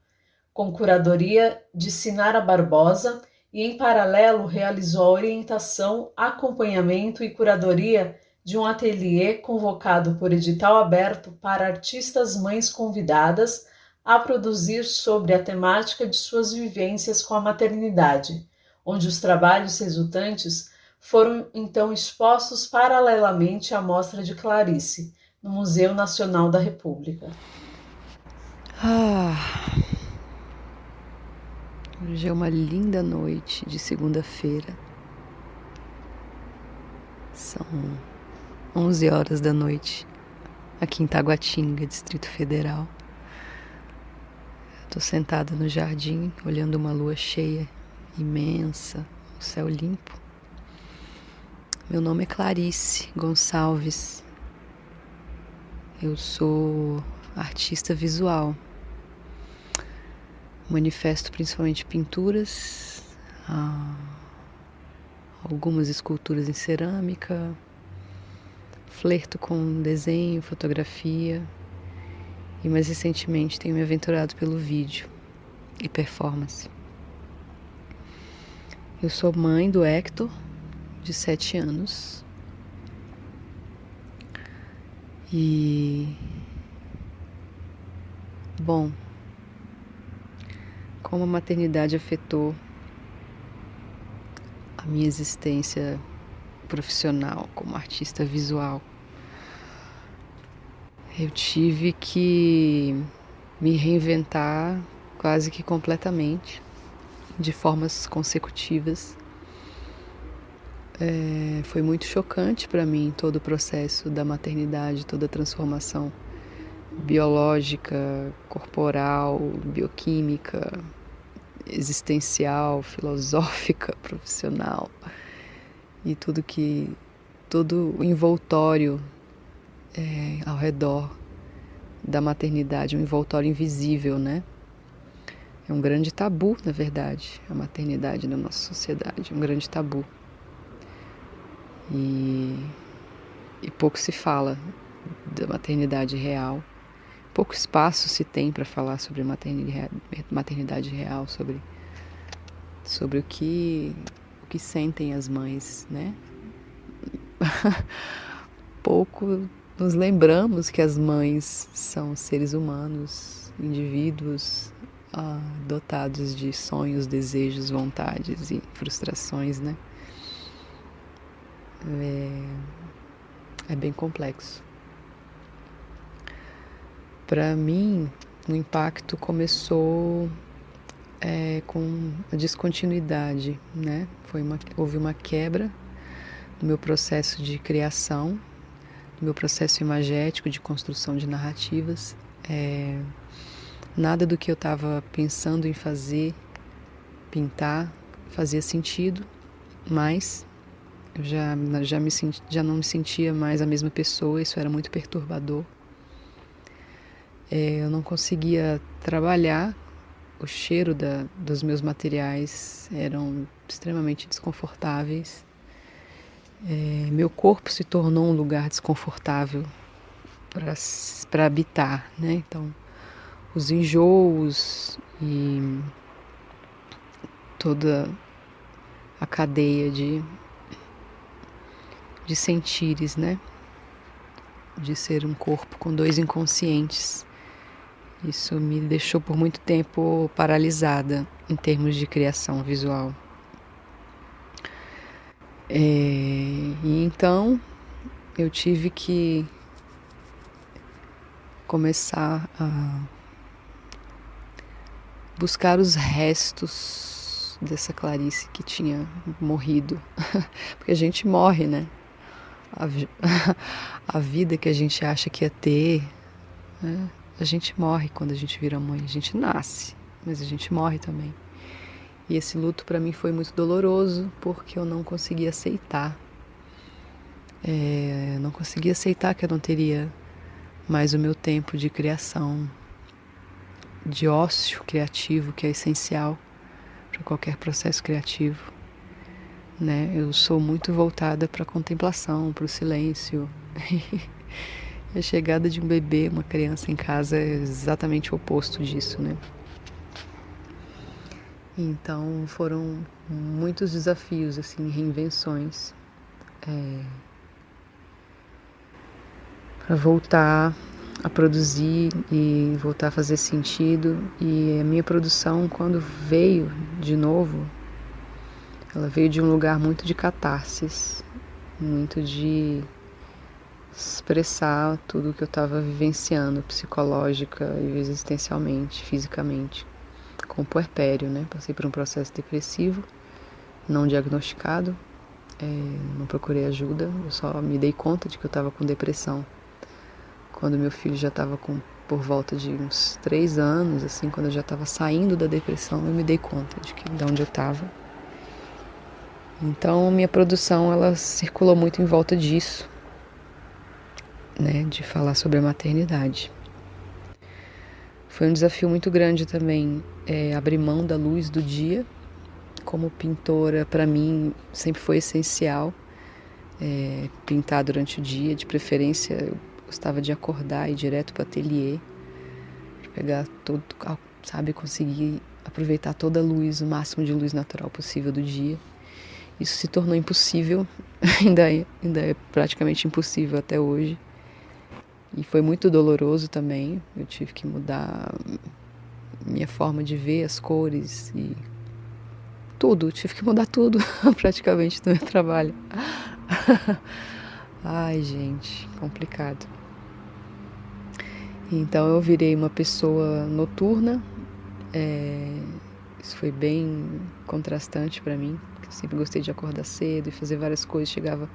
com curadoria de Sinara Barbosa, e em paralelo realizou a orientação, acompanhamento e curadoria de um ateliê convocado por edital aberto para artistas mães convidadas a produzir sobre a temática de suas vivências com a maternidade, onde os trabalhos resultantes foram então expostos paralelamente à mostra de Clarice, no Museu Nacional da República. Hoje é uma linda noite de segunda-feira. São 11 horas da noite, aqui em Taguatinga, Distrito Federal. Estou sentada no jardim, olhando uma lua cheia, imensa, o céu limpo. Meu nome é Clarice Gonçalves. Eu sou artista visual. Manifesto principalmente pinturas, algumas esculturas em cerâmica, flerto com desenho, fotografia e mais recentemente tenho me aventurado pelo vídeo e performance. Eu sou mãe do Hector, de 7 anos, e bom, como a maternidade afetou a minha existência profissional como artista visual. Eu tive que me reinventar quase que completamente, de formas consecutivas. Foi muito chocante para mim todo o processo da maternidade, toda a transformação biológica, corporal, bioquímica, existencial, filosófica, profissional e todo o envoltório ao redor da maternidade, um envoltório invisível, né? É um grande tabu, na verdade, a maternidade na nossa sociedade, um grande tabu. E pouco se fala da maternidade real, pouco espaço se tem para falar sobre maternidade real, sobre o que sentem as mães, né? Pouco nos lembramos que as mães são seres humanos, indivíduos dotados de sonhos, desejos, vontades e frustrações, né? É bem complexo. Para mim, o impacto começou com a descontinuidade, né? Houve uma quebra no meu processo de criação, no meu processo imagético de construção de narrativas. Nada do que eu estava pensando em fazer, pintar, fazia sentido, mas eu já não me sentia mais a mesma pessoa, isso era muito perturbador. Eu não conseguia trabalhar, o cheiro dos meus materiais eram extremamente desconfortáveis. Meu corpo se tornou um lugar desconfortável para habitar, né? Então, os enjoos e toda a cadeia de sentires, né? De ser um corpo com 2 inconscientes. Isso me deixou por muito tempo paralisada em termos de criação visual. E então eu tive que começar a buscar os restos dessa Clarice que tinha morrido. Porque a gente morre, né? A vida que a gente acha que ia ter, né? A gente morre quando a gente vira mãe. A gente nasce, mas a gente morre também. E esse luto para mim foi muito doloroso, porque eu não conseguia aceitar. Não conseguia aceitar que eu não teria mais o meu tempo de criação, de ócio criativo, que é essencial para qualquer processo criativo, né? Eu sou muito voltada para a contemplação, para o silêncio. A chegada de um bebê, uma criança em casa é exatamente o oposto disso, né? Então foram muitos desafios, assim, reinvenções, para voltar a produzir e voltar a fazer sentido. E a minha produção, quando veio de novo, ela veio de um lugar muito de catarsis, muito de expressar tudo que eu estava vivenciando psicológica e existencialmente, fisicamente, com o puerpério, né? Passei por um processo depressivo não diagnosticado não procurei ajuda, eu só me dei conta de que eu estava com depressão quando meu filho já estava por volta de uns 3 anos, assim, quando eu já estava saindo da depressão, eu me dei conta de onde eu estava. Então, minha produção, ela circulou muito em volta disso, né, de falar sobre a maternidade. Foi um desafio muito grande também, abrir mão da luz do dia. Como pintora, para mim, sempre foi essencial pintar durante o dia. De preferência, eu gostava de acordar e ir direto para o ateliê, pegar todo, sabe, conseguir aproveitar toda a luz, o máximo de luz natural possível do dia. Isso se tornou impossível, ainda é praticamente impossível até hoje. E foi muito doloroso também. Eu tive que mudar minha forma de ver as cores e tudo. Tive que mudar tudo praticamente no meu trabalho. Ai, gente, complicado. Então eu virei uma pessoa noturna. Isso foi bem contrastante para mim. Eu sempre gostei de acordar cedo e fazer várias coisas. Chegava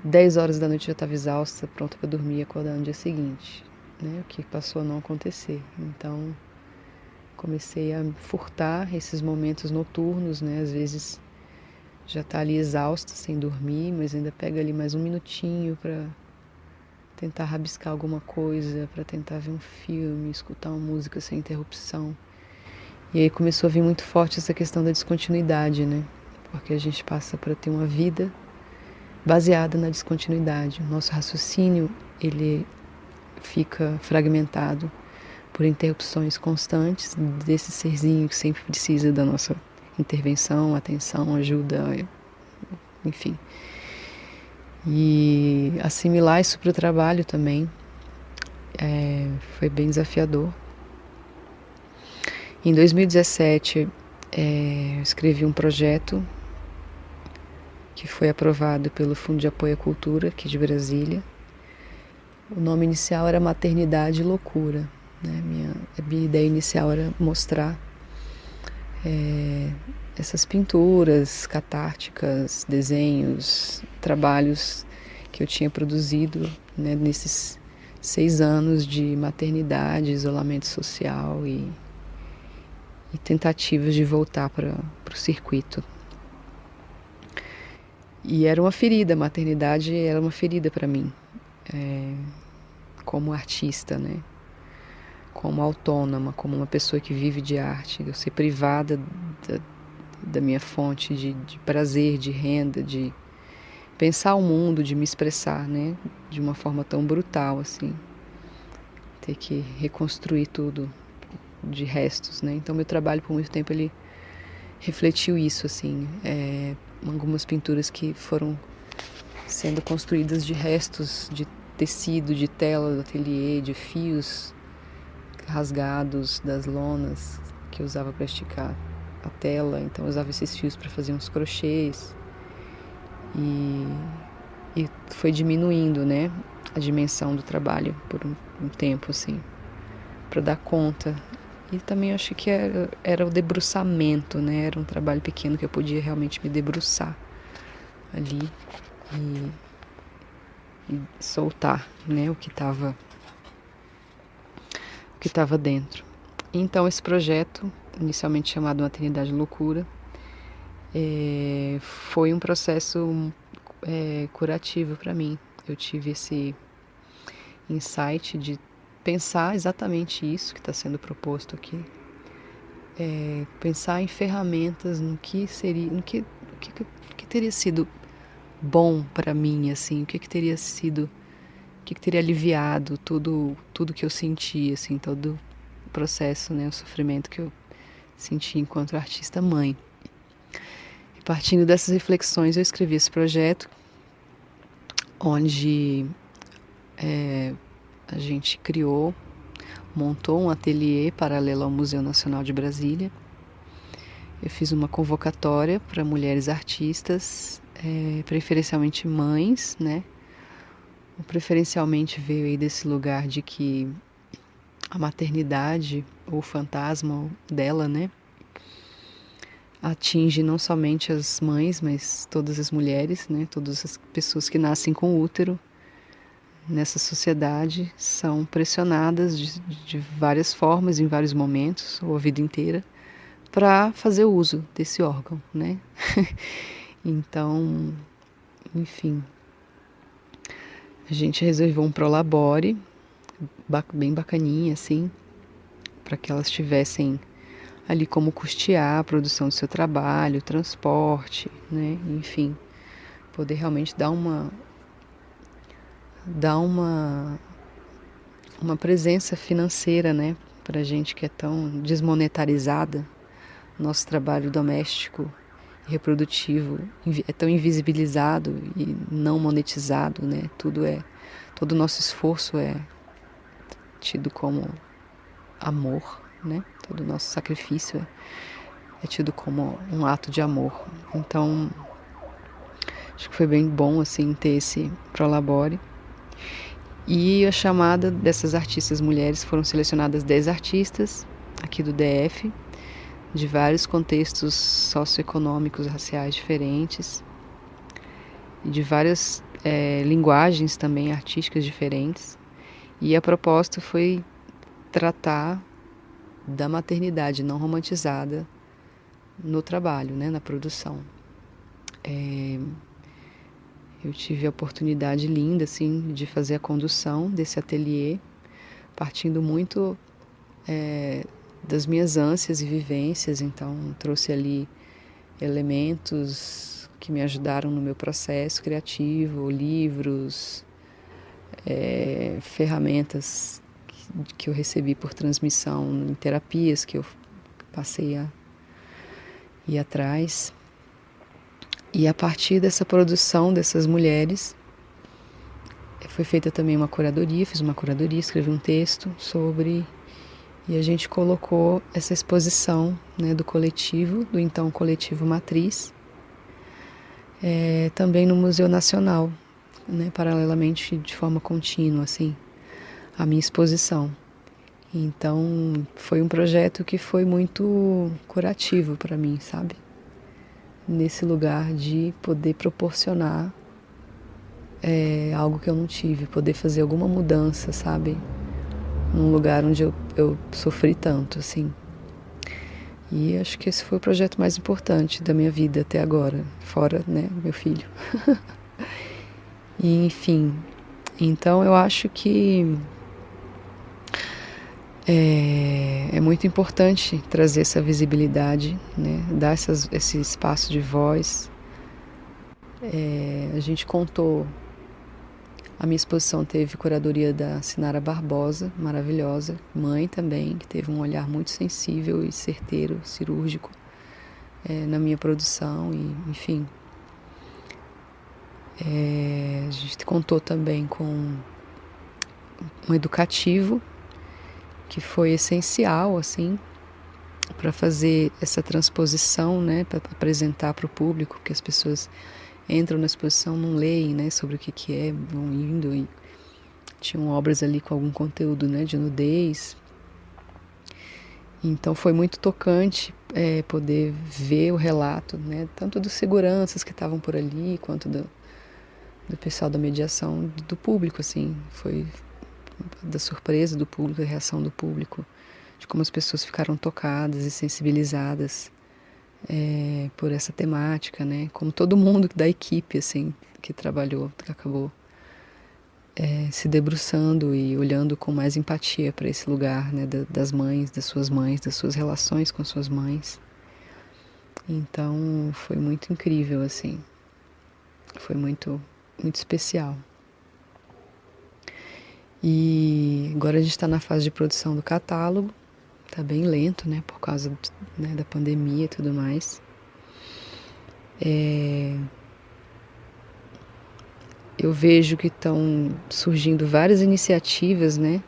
10 horas da noite, já estava exausta, pronta para dormir e acordar no dia seguinte, né? O que passou a não acontecer. Então comecei a furtar esses momentos noturnos, né? Às vezes já está ali exausta, sem dormir, mas ainda pega ali mais um minutinho para tentar rabiscar alguma coisa, para tentar ver um filme, escutar uma música sem interrupção. E aí começou a vir muito forte essa questão da descontinuidade, né? Porque a gente passa para ter uma vida baseada na descontinuidade. O nosso raciocínio, ele fica fragmentado por interrupções constantes desse serzinho que sempre precisa da nossa intervenção, atenção, ajuda, enfim. E assimilar isso para o trabalho também foi bem desafiador. Em 2017, eu escrevi um projeto que foi aprovado pelo Fundo de Apoio à Cultura, aqui de Brasília. O nome inicial era Maternidade e Loucura, né? A minha ideia inicial era mostrar essas pinturas catárticas, desenhos, trabalhos que eu tinha produzido, né, nesses 6 anos de maternidade, isolamento social e tentativas de voltar para o circuito. E era uma ferida, a maternidade era uma ferida para mim, como artista, né? Como autônoma, como uma pessoa que vive de arte, eu ser privada da minha fonte de prazer, de renda, de pensar o mundo, de me expressar, né? De uma forma tão brutal, assim. Ter que reconstruir tudo de restos, né? Então meu trabalho por muito tempo ele refletiu isso, assim, algumas pinturas que foram sendo construídas de restos de tecido, de tela do ateliê, de fios rasgados das lonas que eu usava para esticar a tela. Então eu usava esses fios para fazer uns crochês e foi diminuindo, né, a dimensão do trabalho por um tempo, assim, para dar conta. E também acho que era o debruçamento, né? Era um trabalho pequeno que eu podia realmente me debruçar ali e soltar, né? O que estava dentro. Então esse projeto, inicialmente chamado Maternidade e Loucura, foi um processo curativo para mim. Eu tive esse insight de pensar exatamente isso que está sendo proposto aqui, pensar em ferramentas no que seria, o que teria sido bom para mim, assim, o que teria sido, o que teria aliviado tudo que eu senti, assim, todo o processo, né, o sofrimento que eu senti enquanto artista mãe. E partindo dessas reflexões eu escrevi esse projeto, onde a gente montou um ateliê paralelo ao Museu Nacional de Brasília. Eu fiz uma convocatória para mulheres artistas, preferencialmente mães, né? Preferencialmente veio aí desse lugar de que a maternidade, ou o fantasma dela, né? atinge não somente as mães, mas todas as mulheres, né? Todas as pessoas que nascem com útero nessa sociedade são pressionadas de várias formas, em vários momentos, ou a vida inteira, para fazer uso desse órgão, né? Então, enfim, a gente reservou um prolabore bem bacaninha, assim, para que elas tivessem ali como custear a produção do seu trabalho, transporte, né? Enfim, poder realmente dar uma presença financeira, né? Para gente que é tão desmonetarizada, nosso trabalho doméstico e reprodutivo é tão invisibilizado e não monetizado, né? Todo o nosso esforço é tido como amor, né? Todo o nosso sacrifício é tido como um ato de amor. Então, acho que foi bem bom, assim, ter esse prolabore. E a chamada dessas artistas mulheres, foram selecionadas 10 artistas aqui do DF, de vários contextos socioeconômicos, raciais diferentes, e de várias linguagens também artísticas diferentes. E a proposta foi tratar da maternidade não romantizada no trabalho, né, na produção. Eu tive a oportunidade linda, assim, de fazer a condução desse ateliê, partindo muito das minhas ânsias e vivências. Então, trouxe ali elementos que me ajudaram no meu processo criativo, livros, ferramentas que eu recebi por transmissão em terapias que eu passei a ir atrás. E a partir dessa produção dessas mulheres, foi feita também uma curadoria, fiz uma curadoria, escrevi um texto sobre, e a gente colocou essa exposição, né, do coletivo, do então Coletivo Matriz, também no Museu Nacional, né, paralelamente, de forma contínua, assim, a minha exposição. Então, foi um projeto que foi muito curativo para mim, sabe? Nesse lugar de poder proporcionar algo que eu não tive, poder fazer alguma mudança, sabe? Num lugar onde eu sofri tanto, assim. E acho que esse foi o projeto mais importante da minha vida até agora, fora, né, meu filho. E, enfim, então eu acho que é muito importante trazer essa visibilidade, né? Dar esse espaço de voz. A gente contou, a minha exposição teve curadoria da Sinara Barbosa, maravilhosa, mãe também, que teve um olhar muito sensível e certeiro, cirúrgico, na minha produção, e enfim. A gente contou também com um educativo, que foi essencial, assim, para fazer essa transposição, né, para apresentar para o público, porque as pessoas entram na exposição, não leem, né, sobre o que é, vão indo, e tinham obras ali com algum conteúdo, né, de nudez. Então foi muito tocante poder ver o relato, né, tanto dos seguranças que estavam por ali, quanto do pessoal da mediação, do público, assim, foi da surpresa do público, da reação do público, de como as pessoas ficaram tocadas e sensibilizadas por essa temática, né? Como todo mundo da equipe, assim, que trabalhou, que acabou se debruçando e olhando com mais empatia para esse lugar, né? Das mães, das suas relações com suas mães. Então, foi muito incrível, assim. Foi muito, muito especial. E agora a gente está na fase de produção do catálogo, está bem lento, né, por causa da pandemia e tudo mais. Eu vejo que estão surgindo várias iniciativas, né,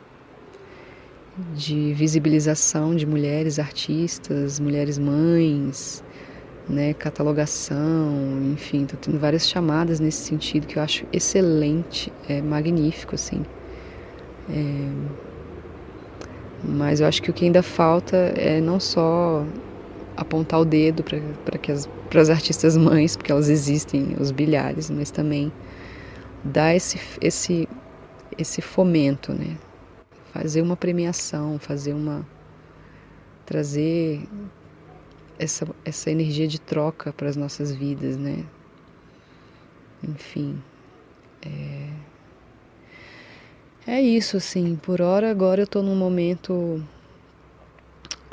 de visibilização de mulheres artistas, mulheres mães, né, catalogação, enfim, estou tendo várias chamadas nesse sentido que eu acho excelente, magnífico, assim. Mas eu acho que o que ainda falta é não só apontar o dedo para as artistas mães, porque elas existem aos bilhares, mas também dar esse fomento, né? Fazer uma premiação, trazer essa energia de troca para as nossas vidas, né? Enfim, é isso, assim. Por hora, agora eu tô num momento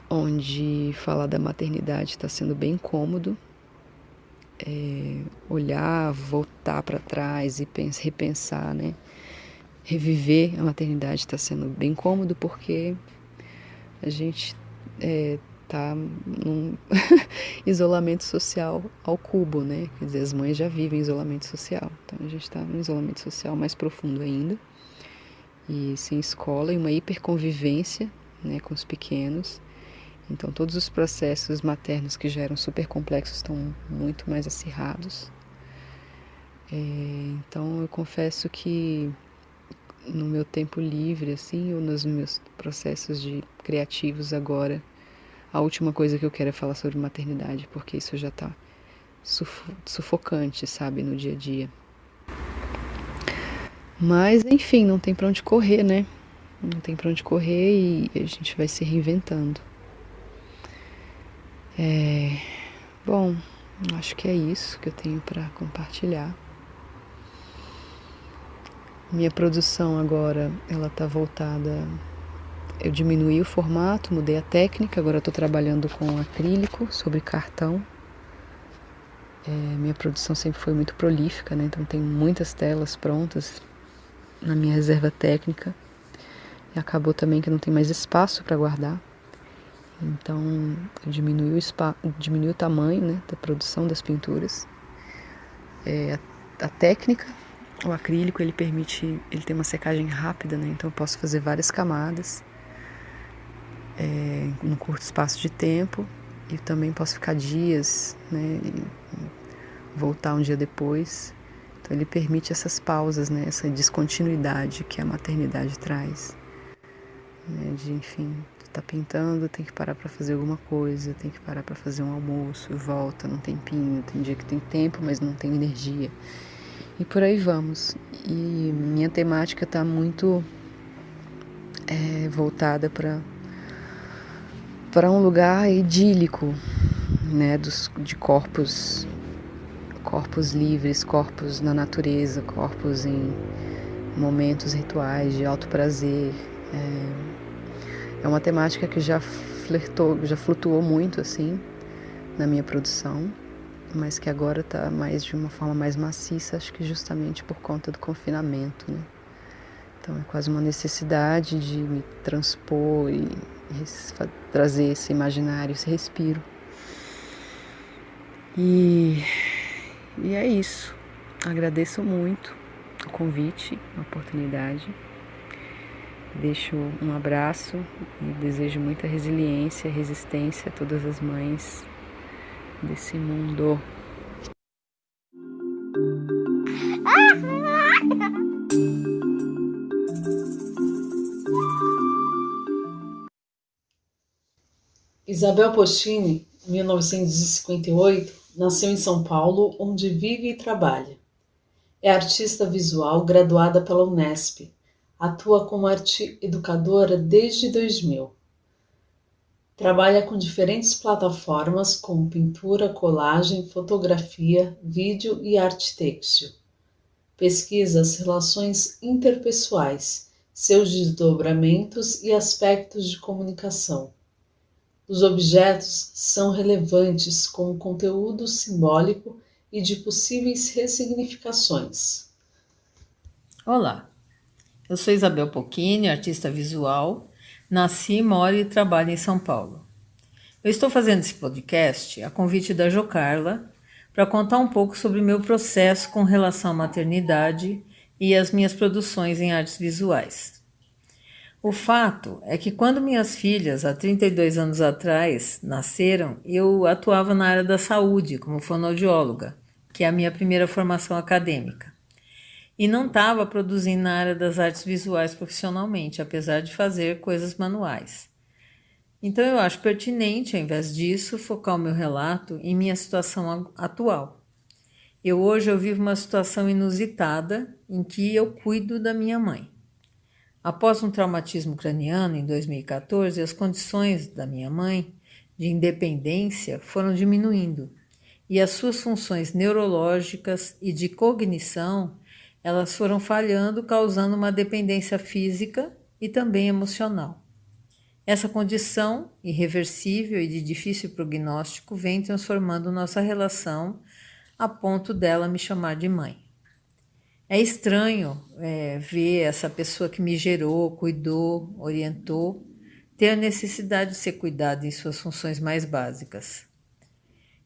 onde falar da maternidade está sendo bem cômodo. Olhar, voltar para trás e repensar, né? Reviver a maternidade está sendo bem cômodo, porque a gente tá num isolamento social ao cubo, né? Quer dizer, as mães já vivem isolamento social, então a gente está num isolamento social mais profundo ainda, e sem escola, e uma hiperconvivência, né, com os pequenos. Então todos os processos maternos que já eram super complexos estão muito mais acirrados. Então eu confesso que no meu tempo livre, assim, ou nos meus processos criativos agora, a última coisa que eu quero é falar sobre maternidade, porque isso já tá sufocante, sabe, no dia a dia. Mas, enfim, não tem pra onde correr, né? Não tem pra onde correr e a gente vai se reinventando. Bom, acho que é isso que eu tenho pra compartilhar. Minha produção agora, ela tá voltada... Eu diminuí o formato, mudei a técnica, agora estou trabalhando com acrílico sobre cartão. Minha produção sempre foi muito prolífica, né? Então tem muitas telas prontas na minha reserva técnica. E acabou também que não tem mais espaço para guardar. Então eu diminui o tamanho, né, da produção das pinturas. A técnica, o acrílico, ele tem uma secagem rápida, né? Então eu posso fazer várias camadas num curto espaço de tempo, e também posso ficar dias, né, e voltar um dia depois. Então ele permite essas pausas, né, essa descontinuidade que a maternidade traz, né, de, enfim, tu tá pintando, tem que parar para fazer alguma coisa, tem que parar para fazer um almoço, volta num tempinho, tem dia que tem tempo, mas não tem energia, e por aí vamos. E minha temática tá muito voltada para um lugar idílico, né, de corpos livres, corpos na natureza, corpos em momentos rituais de alto prazer. É uma temática que já flutuou muito, assim, na minha produção, mas que agora está de uma forma mais maciça, acho que justamente por conta do confinamento, né? Então é quase uma necessidade de me transpor e trazer esse imaginário, esse respiro. E é isso. Agradeço muito o convite, a oportunidade. Deixo um abraço e desejo muita resiliência e resistência a todas as mães desse mundo. Isabel Postini, 1958, nasceu em São Paulo, onde vive e trabalha. É artista visual graduada pela Unesp. Atua como educadora desde 2000. Trabalha com diferentes plataformas como pintura, colagem, fotografia, vídeo e arte têxtil. Pesquisa as relações interpessoais, seus desdobramentos e aspectos de comunicação. Os objetos são relevantes como conteúdo simbólico e de possíveis ressignificações. Olá, eu sou Isabel Pocchini, artista visual, nasci, moro e trabalho em São Paulo. Eu estou fazendo esse podcast a convite da Jo Carla para contar um pouco sobre o meu processo com relação à maternidade e as minhas produções em artes visuais. O fato é que quando minhas filhas, há 32 anos atrás, nasceram, eu atuava na área da saúde como fonoaudióloga, que é a minha primeira formação acadêmica. E não estava produzindo na área das artes visuais profissionalmente, apesar de fazer coisas manuais. Então eu acho pertinente, ao invés disso, focar o meu relato em minha situação atual. Hoje eu vivo uma situação inusitada em que eu cuido da minha mãe. Após um traumatismo craniano em 2014, as condições da minha mãe de independência foram diminuindo e as suas funções neurológicas e de cognição elas foram falhando, causando uma dependência física e também emocional. Essa condição irreversível e de difícil prognóstico vem transformando nossa relação a ponto dela me chamar de mãe. É estranho ver essa pessoa que me gerou, cuidou, orientou, ter a necessidade de ser cuidada em suas funções mais básicas.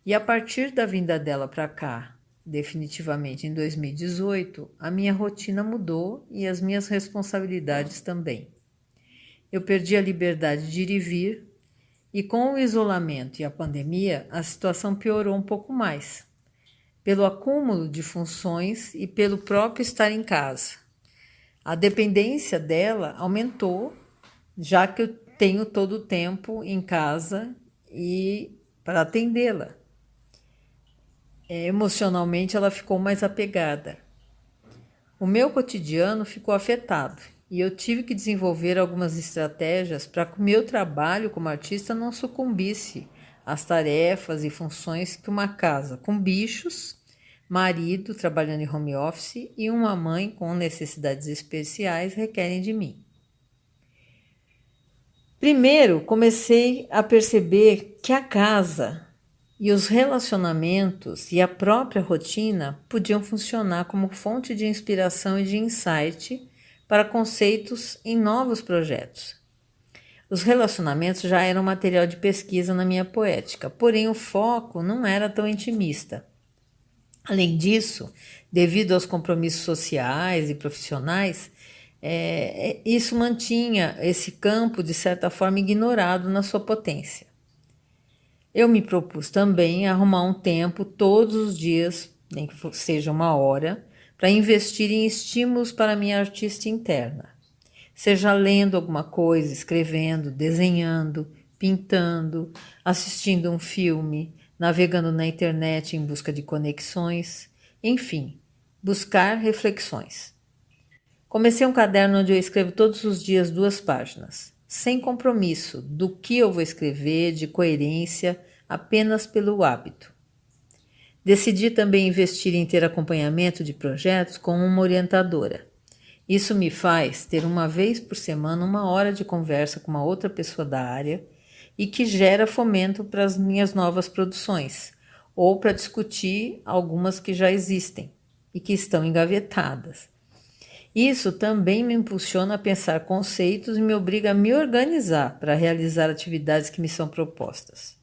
E a partir da vinda dela para cá, definitivamente em 2018, a minha rotina mudou e as minhas responsabilidades também. Eu perdi a liberdade de ir e vir, e com o isolamento e a pandemia, a situação piorou um pouco mais, pelo acúmulo de funções e pelo próprio estar em casa. A dependência dela aumentou, já que eu tenho todo o tempo em casa e para atendê-la. Emocionalmente, ela ficou mais apegada. O meu cotidiano ficou afetado e eu tive que desenvolver algumas estratégias para que o meu trabalho como artista não sucumbisse às tarefas e funções que uma casa com bichos, marido trabalhando em home office e uma mãe com necessidades especiais requerem de mim. Primeiro, comecei a perceber que a casa e os relacionamentos e a própria rotina podiam funcionar como fonte de inspiração e de insight para conceitos em novos projetos. Os relacionamentos já eram material de pesquisa na minha poética, porém o foco não era tão intimista. Além disso, devido aos compromissos sociais e profissionais, isso mantinha esse campo, de certa forma, ignorado na sua potência. Eu me propus também a arrumar um tempo todos os dias, nem que seja 1 hora, para investir em estímulos para a minha artista interna. Seja lendo alguma coisa, escrevendo, desenhando, pintando, assistindo um filme, navegando na internet em busca de conexões, enfim, buscar reflexões. Comecei um caderno onde eu escrevo todos os dias 2 páginas, sem compromisso do que eu vou escrever, de coerência, apenas pelo hábito. Decidi também investir em ter acompanhamento de projetos com uma orientadora. Isso me faz ter 1 vez por semana 1 hora de conversa com uma outra pessoa da área e que gera fomento para as minhas novas produções ou para discutir algumas que já existem e que estão engavetadas. Isso também me impulsiona a pensar conceitos e me obriga a me organizar para realizar atividades que me são propostas.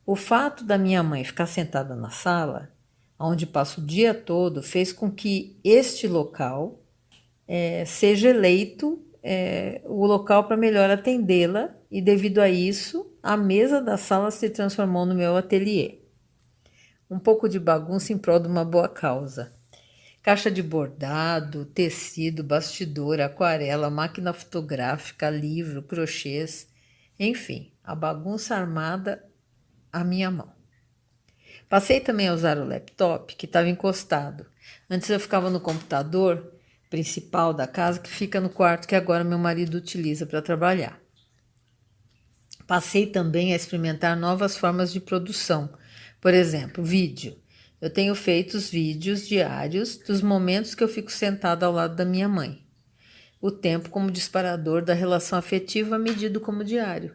O fato da minha mãe ficar sentada na sala, onde passo o dia todo, fez com que este local seja eleito o local para melhor atendê-la e, devido a isso, a mesa da sala se transformou no meu ateliê. Um pouco de bagunça em prol de uma boa causa. Caixa de bordado, tecido, bastidor, aquarela, máquina fotográfica, livro, crochês, enfim, a bagunça armada à minha mão. Passei também a usar o laptop que estava encostado. Antes eu ficava no computador principal da casa, que fica no quarto que agora meu marido utiliza para trabalhar. Passei também a experimentar novas formas de produção. Por exemplo, vídeo. Eu tenho feito os vídeos diários dos momentos que eu fico sentada ao lado da minha mãe. O tempo como disparador da relação afetiva medido como diário.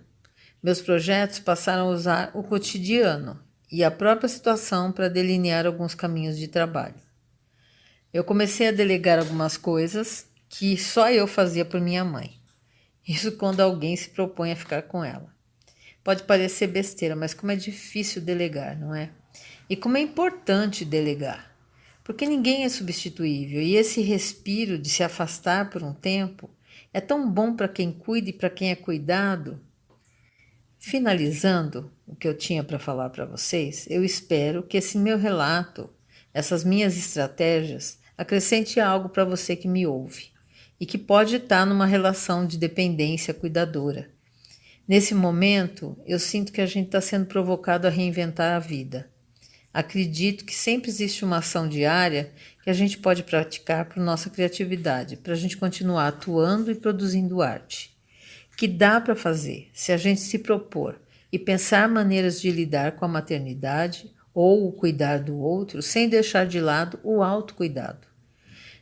Meus projetos passaram a usar o cotidiano e a própria situação para delinear alguns caminhos de trabalho. Eu comecei a delegar algumas coisas que só eu fazia por minha mãe. Isso quando alguém se propõe a ficar com ela. Pode parecer besteira, mas como é difícil delegar, não é? E como é importante delegar, porque ninguém é substituível e esse respiro de se afastar por um tempo é tão bom para quem cuida e para quem é cuidado. Finalizando o que eu tinha para falar para vocês, eu espero que esse meu relato, essas minhas estratégias, acrescente algo para você que me ouve e que pode estar numa relação de dependência cuidadora. Nesse momento, eu sinto que a gente está sendo provocado a reinventar a vida. Acredito que sempre existe uma ação diária que a gente pode praticar para nossa criatividade, para a gente continuar atuando e produzindo arte. Que dá para fazer se a gente se propor e pensar maneiras de lidar com a maternidade ou o cuidar do outro sem deixar de lado o autocuidado.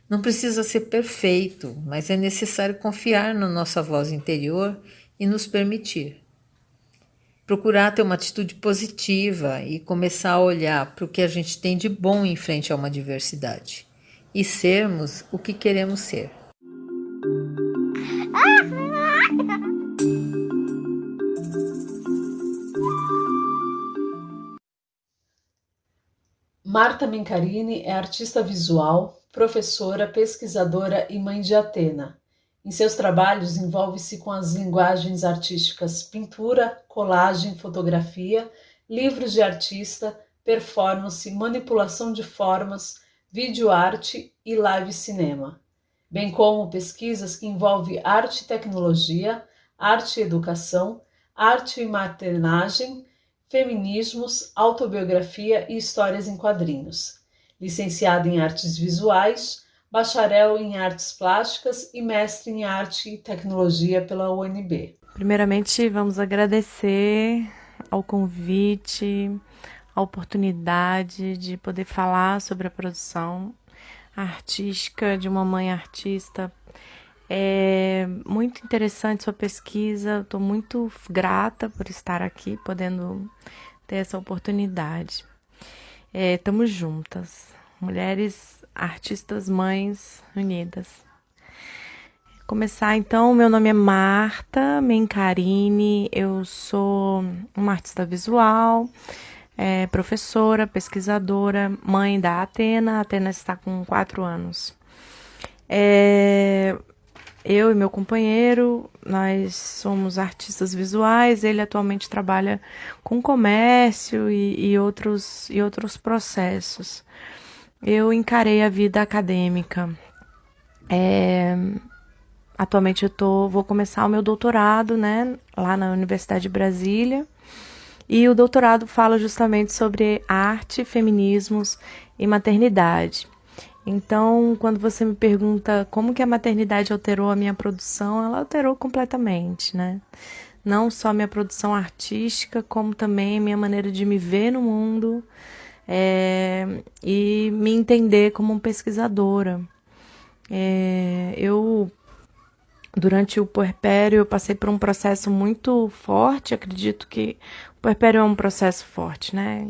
Não precisa ser perfeito, mas é necessário confiar na nossa voz interior e nos permitir. Procurar ter uma atitude positiva e começar a olhar para o que a gente tem de bom em frente a uma diversidade. E sermos o que queremos ser. Marta Mencarini é artista visual, professora, pesquisadora e mãe de Atena. Em seus trabalhos, envolve-se com as linguagens artísticas pintura, colagem, fotografia, livros de artista, performance, manipulação de formas, videoarte e live cinema, bem como pesquisas que envolvem arte e tecnologia, arte e educação, arte e maternagem, feminismos, autobiografia e histórias em quadrinhos. Licenciada em artes visuais, bacharel em artes plásticas e mestre em arte e tecnologia pela UNB. Primeiramente, vamos agradecer ao convite, a oportunidade de poder falar sobre a produção artística de uma mãe artista. É muito interessante sua pesquisa, estou muito grata por estar aqui, podendo ter essa oportunidade. Estamos juntas, mulheres artistas mães unidas. Começar então, meu nome é Marta Mencarini, eu sou uma artista visual, professora, pesquisadora, mãe da Atena. A Atena está com 4 anos. Eu e meu companheiro, nós somos artistas visuais. Ele atualmente trabalha com comércio e outros processos. Eu encarei a vida acadêmica. Atualmente vou começar o meu doutorado, né, lá na Universidade de Brasília. E o doutorado fala justamente sobre arte, feminismos e maternidade. Então, quando você me pergunta como que a maternidade alterou a minha produção, ela alterou completamente, né? Não só a minha produção artística, como também a minha maneira de me ver no mundo e me entender como uma pesquisadora. Durante o puerpério, eu passei por um processo muito forte. Acredito que o puerpério é um processo forte, né?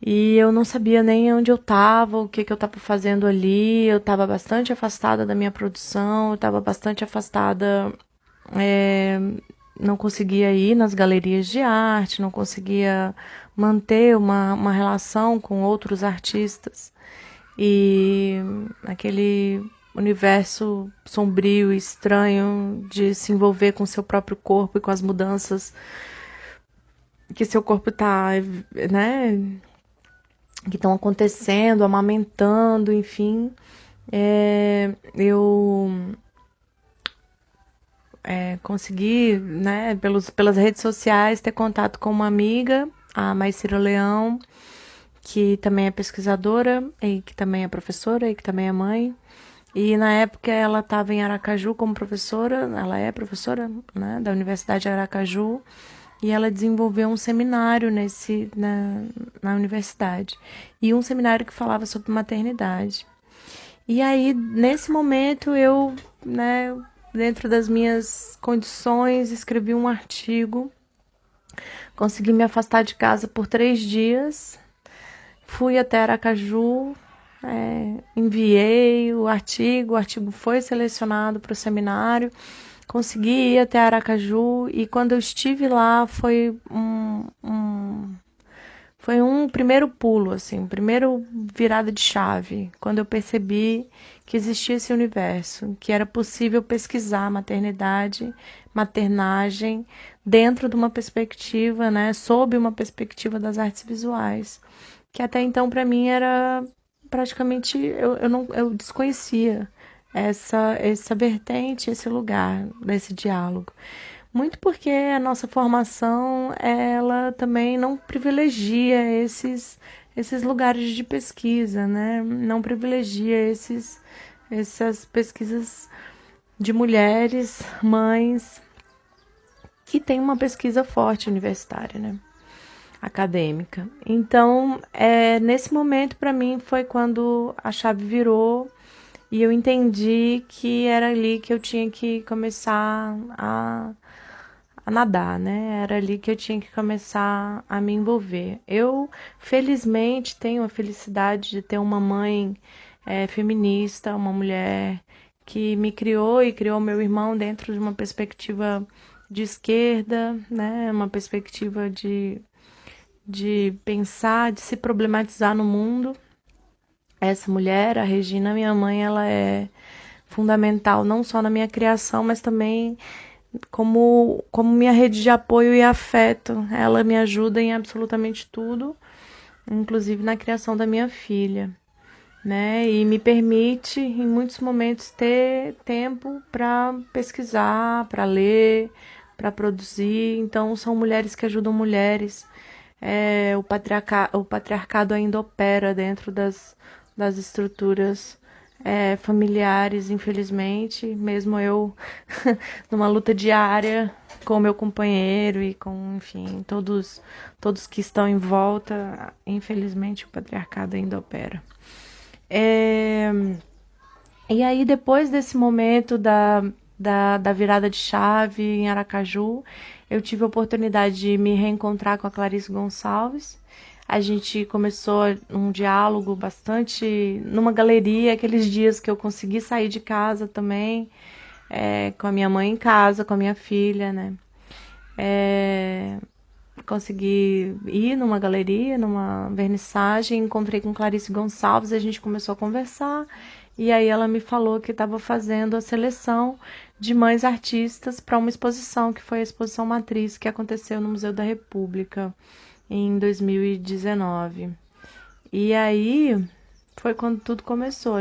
E eu não sabia nem onde eu estava, o que eu estava fazendo ali. Eu estava bastante afastada da minha produção, eu estava bastante afastada, não conseguia ir nas galerias de arte, não conseguia manter uma relação com outros artistas. E aquele universo sombrio e estranho de se envolver com seu próprio corpo e com as mudanças que seu corpo está, né, que estão acontecendo, amamentando, enfim. Eu consegui, né, pelas redes sociais, ter contato com uma amiga, a Maicira Leão, que também é pesquisadora, e que também é professora, e que também é mãe. E na época ela estava em Aracaju como professora, ela é professora, né, da Universidade de Aracaju, e ela desenvolveu um seminário na universidade, e um seminário que falava sobre maternidade. E aí, nesse momento, eu, né, dentro das minhas condições, escrevi um artigo, consegui me afastar de casa por 3 dias, fui até Aracaju, enviei o artigo foi selecionado para o seminário, consegui ir até Aracaju, e quando eu estive lá foi um primeiro pulo, assim, primeiro virada de chave, quando eu percebi que existia esse universo, que era possível pesquisar maternidade, maternagem, dentro de uma perspectiva, né, sob uma perspectiva das artes visuais, que até então para mim era praticamente, eu desconhecia essa vertente, esse lugar desse diálogo. Muito porque a nossa formação, ela também não privilegia esses lugares de pesquisa, né? Não privilegia essas pesquisas de mulheres, mães, que têm uma pesquisa forte universitária, né? Acadêmica. Então, nesse momento, para mim, foi quando a chave virou e eu entendi que era ali que eu tinha que começar a nadar, né? Era ali que eu tinha que começar a me envolver. Eu, felizmente, tenho a felicidade de ter uma mãe feminista, uma mulher que me criou e criou meu irmão dentro de uma perspectiva de esquerda, né? Uma perspectiva de pensar, de se problematizar no mundo. Essa mulher, a Regina, minha mãe, ela é fundamental não só na minha criação, mas também como minha rede de apoio e afeto. Ela me ajuda em absolutamente tudo, inclusive na criação da minha filha, né? E me permite, em muitos momentos, ter tempo para pesquisar, para ler, para produzir. Então, são mulheres que ajudam mulheres. O patriarcado ainda opera dentro das estruturas familiares, infelizmente, mesmo eu numa luta diária com o meu companheiro e com, enfim, todos que estão em volta, infelizmente o patriarcado ainda opera. E aí, depois desse momento da virada de chave em Aracaju, eu tive a oportunidade de me reencontrar com a Clarice Gonçalves. A gente começou um diálogo bastante numa galeria, aqueles dias que eu consegui sair de casa também, com a minha mãe em casa, com a minha filha, né? Consegui ir numa galeria, numa vernissagem, encontrei com Clarice Gonçalves, a gente começou a conversar, e aí ela me falou que estava fazendo a seleção de mães artistas para uma exposição, que foi a Exposição Matriz, que aconteceu no Museu da República em 2019. E aí foi quando tudo começou.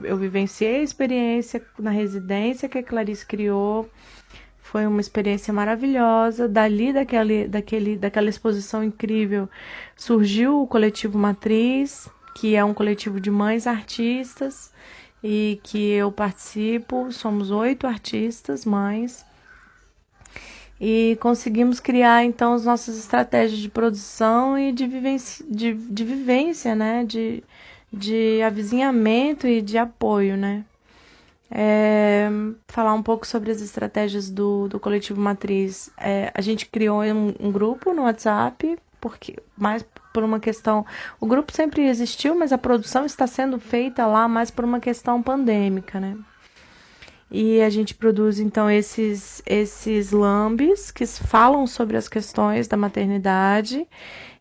Eu vivenciei a experiência na residência que a Clarice criou. Foi uma experiência maravilhosa. Dali, daquela exposição incrível, surgiu o Coletivo Matriz, que é um coletivo de mães artistas e que eu participo. Somos 8 artistas, mães. E conseguimos criar, então, as nossas estratégias de produção e de vivência, né? De avizinhamento e de apoio, né? Falar um pouco sobre as estratégias do Coletivo Matriz. A gente criou um grupo no WhatsApp, porque mais por uma questão... O grupo sempre existiu, mas a produção está sendo feita lá mais por uma questão pandêmica, né? E a gente produz, então, esses lambes que falam sobre as questões da maternidade.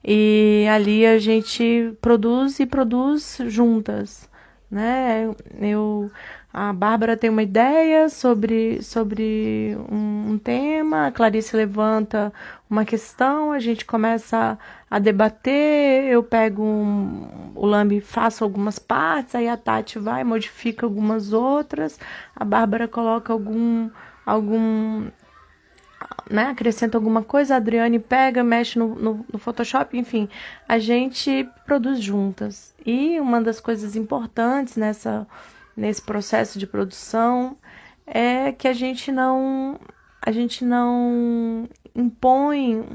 E ali a gente produz juntas, né? A Bárbara tem uma ideia sobre um tema, a Clarice levanta uma questão, a gente começa a debater, eu pego o lambe, faço algumas partes, aí a Tati vai, modifica algumas outras, a Bárbara coloca né, acrescenta alguma coisa, a Adriane pega, mexe no Photoshop, enfim, a gente produz juntas. E uma das coisas importantes nesse processo de produção é que a gente não impõe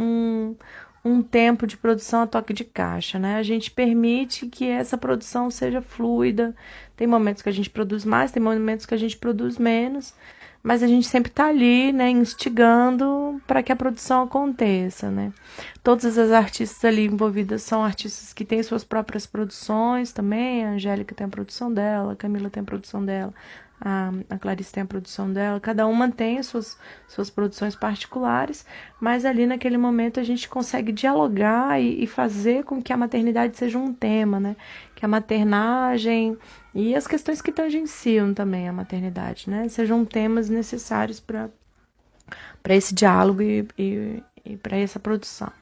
um tempo de produção a toque de caixa, né? A gente permite que essa produção seja fluida. Tem momentos que a gente produz mais, tem momentos que a gente produz menos, mas a gente sempre está ali, né, instigando para que a produção aconteça, né? Todas as artistas ali envolvidas são artistas que têm suas próprias produções também. A Angélica tem a produção dela, a Camila tem a produção dela, a Clarice tem a produção dela. Cada uma tem suas produções particulares, mas ali naquele momento a gente consegue dialogar e fazer com que a maternidade seja um tema, né? Que a maternagem e as questões que tangenciam também a maternidade, né? Sejam temas necessários para esse diálogo e para essa produção.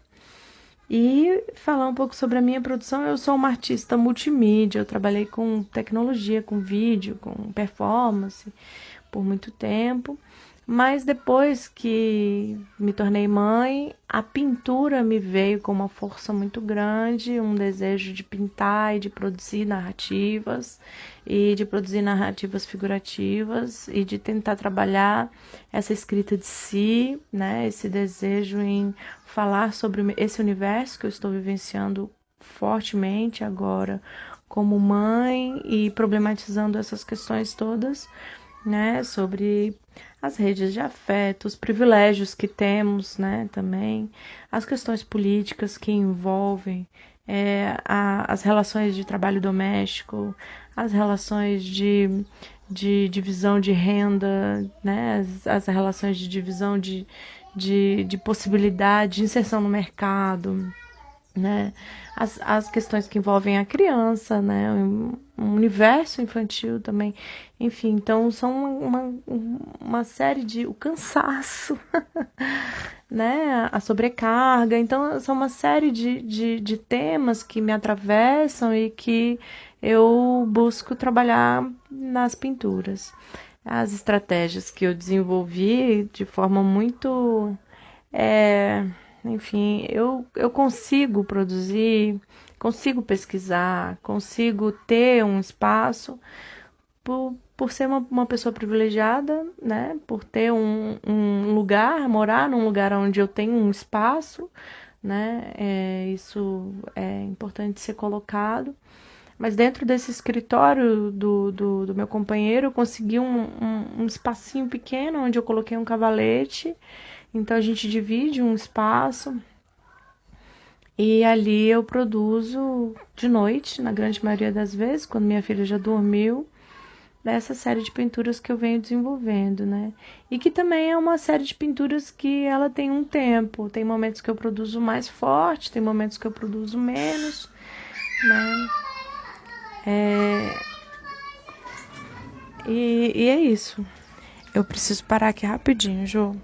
E falar um pouco sobre a minha produção. Eu sou uma artista multimídia, eu trabalhei com tecnologia, com vídeo, com performance por muito tempo. Mas depois que me tornei mãe, a pintura me veio com uma força muito grande, um desejo de pintar e de produzir narrativas, e de produzir narrativas figurativas, e de tentar trabalhar essa escrita de si, né? Esse desejo em falar sobre esse universo que eu estou vivenciando fortemente agora como mãe e problematizando essas questões todas, né, sobre as redes de afeto, os privilégios que temos, né, também, as questões políticas que envolvem as relações de trabalho doméstico, as relações de divisão de renda, né, as relações de divisão de possibilidade de inserção no mercado, né? As questões que envolvem a criança, né? Um universo infantil também. Enfim, então são uma série de... O cansaço, né? A sobrecarga. Então, são uma série de temas que me atravessam e que eu busco trabalhar nas pinturas. As estratégias que eu desenvolvi de forma muito... enfim, eu consigo produzir, consigo pesquisar, consigo ter um espaço por ser uma pessoa privilegiada, né? Por ter um lugar, morar num lugar onde eu tenho um espaço, né? Isso é importante ser colocado. Mas dentro desse escritório do meu companheiro, eu consegui um espacinho pequeno onde eu coloquei um cavalete. Então a gente divide um espaço e ali eu produzo de noite, na grande maioria das vezes, quando minha filha já dormiu, dessa série de pinturas que eu venho desenvolvendo, né? E que também é uma série de pinturas que ela tem um tempo. Tem momentos que eu produzo mais forte, tem momentos que eu produzo menos, né? E é isso. Eu preciso parar aqui rapidinho, Jô.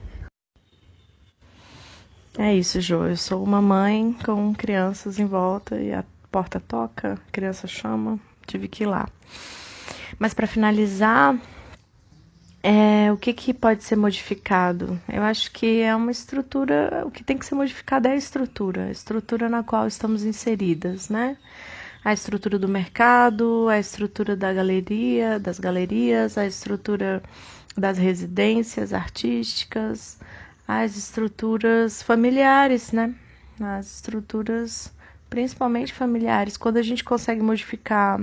É isso, Jô. Eu sou uma mãe com crianças em volta e a porta toca, a criança chama, tive que ir lá. Mas para finalizar, o que pode ser modificado? Eu acho que é uma estrutura, o que tem que ser modificado é a estrutura na qual estamos inseridas, né? A estrutura do mercado, a estrutura das galerias, a estrutura das residências artísticas, as estruturas familiares, né? As estruturas principalmente familiares. Quando a gente consegue modificar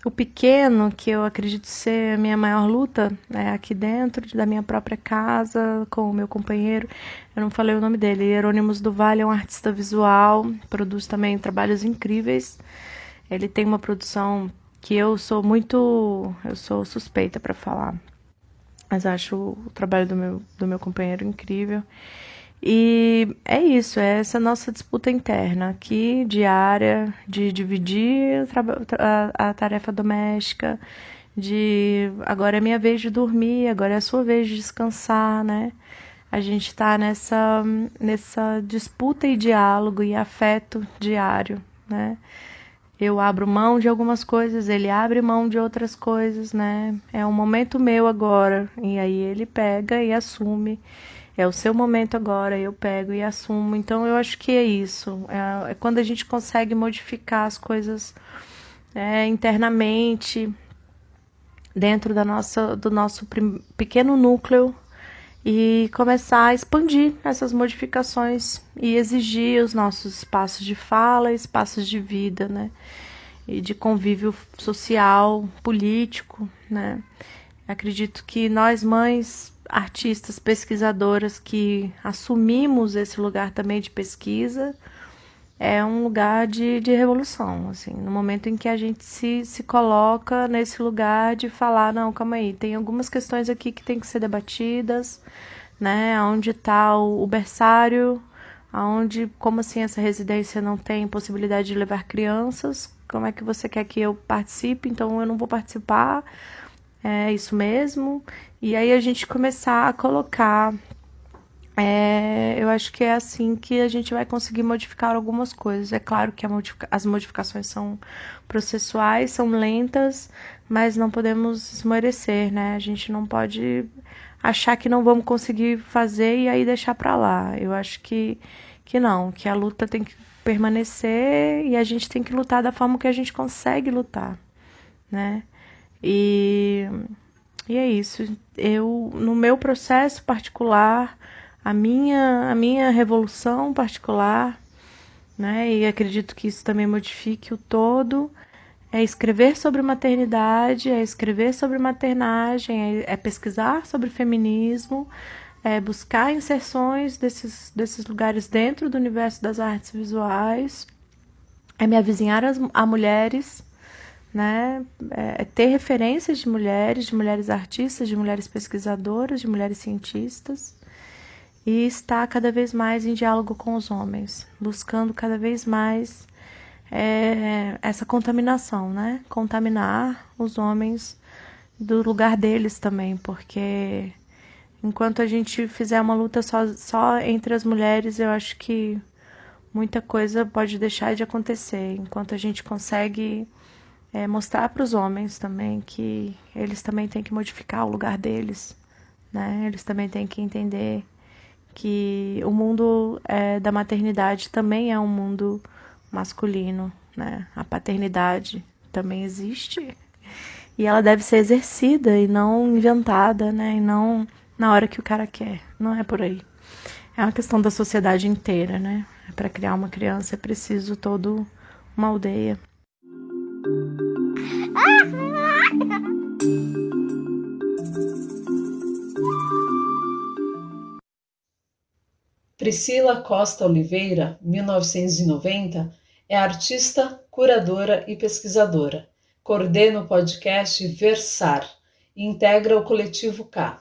o pequeno, que eu acredito ser a minha maior luta, né, aqui dentro da minha própria casa, com o meu companheiro, eu não falei o nome dele, Hierônimos do Vale é um artista visual, produz também trabalhos incríveis. Ele tem uma produção que eu sou suspeita para falar, mas acho o trabalho do meu companheiro incrível. E é isso, é essa nossa disputa interna aqui, diária, de dividir a tarefa doméstica, agora é minha vez de dormir, agora é a sua vez de descansar, né? A gente tá nessa disputa e diálogo e afeto diário, né? Eu abro mão de algumas coisas, ele abre mão de outras coisas, né? É um momento meu agora, e aí ele pega e assume. É o seu momento agora, eu pego e assumo. Então, eu acho que é isso. É quando a gente consegue modificar as coisas internamente, dentro do nosso pequeno núcleo, e começar a expandir essas modificações e exigir os nossos espaços de fala, espaços de vida, né? E de convívio social, político, né? Acredito que nós, mães, artistas, pesquisadoras que assumimos esse lugar também de pesquisa, é um lugar de revolução, assim, no momento em que a gente se coloca nesse lugar de falar, não, calma aí, tem algumas questões aqui que tem que ser debatidas, né, onde está o berçário, como assim essa residência não tem possibilidade de levar crianças, como é que você quer que eu participe, então eu não vou participar, é isso mesmo, e aí a gente começar a colocar Eu acho que é assim que a gente vai conseguir modificar algumas coisas. É claro que as modificações são processuais, são lentas, mas não podemos esmorecer, né? A gente não pode achar que não vamos conseguir fazer e aí deixar para lá. Eu acho que não, que a luta tem que permanecer e a gente tem que lutar da forma que a gente consegue lutar, né? E é isso. No meu processo particular, a minha revolução particular, né? E acredito que isso também modifique o todo. É escrever sobre maternidade, é escrever sobre maternagem, é pesquisar sobre feminismo, é buscar inserções desses lugares dentro do universo das artes visuais, é me avizinhar a mulheres, né? É ter referências de mulheres artistas, de mulheres pesquisadoras, de mulheres cientistas, e estar cada vez mais em diálogo com os homens, buscando cada vez mais essa contaminação, né? Contaminar os homens do lugar deles também, porque enquanto a gente fizer uma luta só entre as mulheres, eu acho que muita coisa pode deixar de acontecer. Enquanto a gente consegue mostrar para os homens também que eles também têm que modificar o lugar deles, né? Eles também têm que entender que o mundo da maternidade também é um mundo masculino, né? A paternidade também existe e ela deve ser exercida e não inventada, né? E não na hora que o cara quer. Não é por aí. É uma questão da sociedade inteira, né? Para criar uma criança é preciso toda uma aldeia. Priscila Costa Oliveira, 1990, é artista, curadora e pesquisadora. Coordena o podcast Versar e integra o Coletivo K.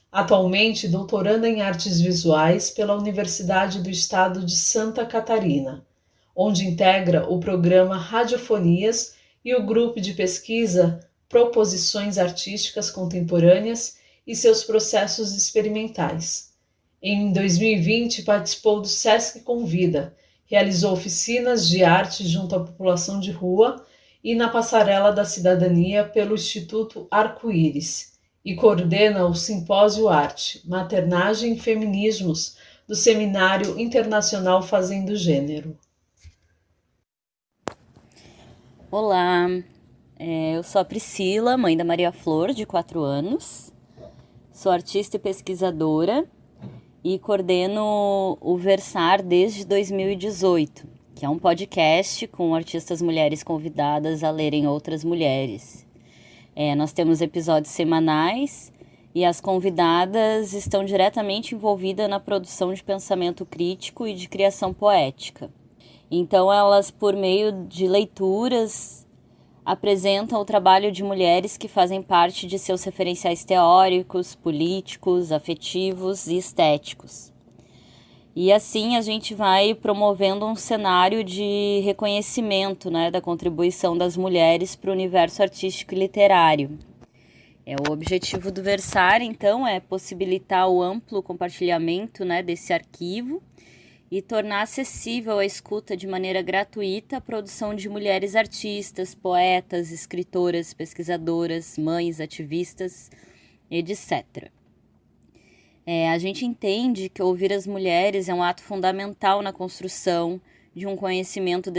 Atualmente doutoranda em artes visuais pela Universidade do Estado de Santa Catarina, onde integra o programa Radiofonias e o grupo de pesquisa Proposições Artísticas Contemporâneas e seus processos experimentais. Em 2020, participou do Sesc Convida, realizou oficinas de arte junto à população de rua e na Passarela da Cidadania pelo Instituto Arco-Íris e coordena o Simpósio Arte, Maternagem e Feminismos do Seminário Internacional Fazendo Gênero. Olá, eu sou a Priscila, mãe da Maria Flor, de 4 anos. Sou artista e pesquisadora e coordeno o Versar desde 2018, que é um podcast com artistas mulheres convidadas a lerem outras mulheres. Nós temos episódios semanais e as convidadas estão diretamente envolvidas na produção de pensamento crítico e de criação poética. Então, elas, por meio de leituras, apresentam o trabalho de mulheres que fazem parte de seus referenciais teóricos, políticos, afetivos e estéticos. E assim a gente vai promovendo um cenário de reconhecimento, né, da contribuição das mulheres para o universo artístico e literário. O objetivo do Versar, então, é possibilitar o amplo compartilhamento, né, desse arquivo e tornar acessível a escuta de maneira gratuita a produção de mulheres artistas, poetas, escritoras, pesquisadoras, mães, ativistas, etc. A gente entende que ouvir as mulheres é um ato fundamental na construção de um conhecimento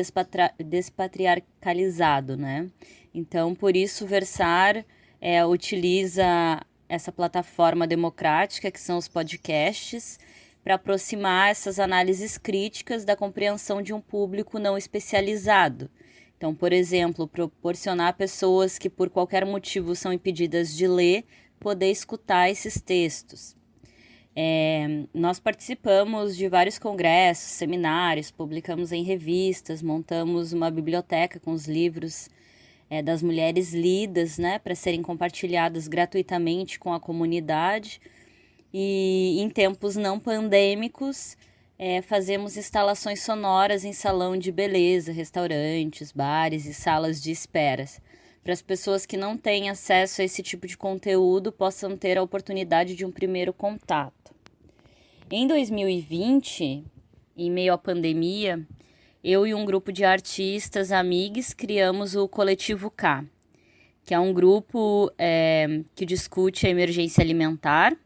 despatriarcalizado, né? Então, por isso, Versar utiliza essa plataforma democrática, que são os podcasts, para aproximar essas análises críticas da compreensão de um público não especializado. Então, por exemplo, proporcionar a pessoas que por qualquer motivo são impedidas de ler, poder escutar esses textos. Nós participamos de vários congressos, seminários, publicamos em revistas, montamos uma biblioteca com os livros das mulheres lidas, né, para serem compartilhadas gratuitamente com a comunidade. E em tempos não pandêmicos, fazemos instalações sonoras em salão de beleza, restaurantes, bares e salas de esperas, para as pessoas que não têm acesso a esse tipo de conteúdo possam ter a oportunidade de um primeiro contato. Em 2020, em meio à pandemia, eu e um grupo de artistas amigos criamos o Coletivo K, que é um grupo que discute a emergência alimentar,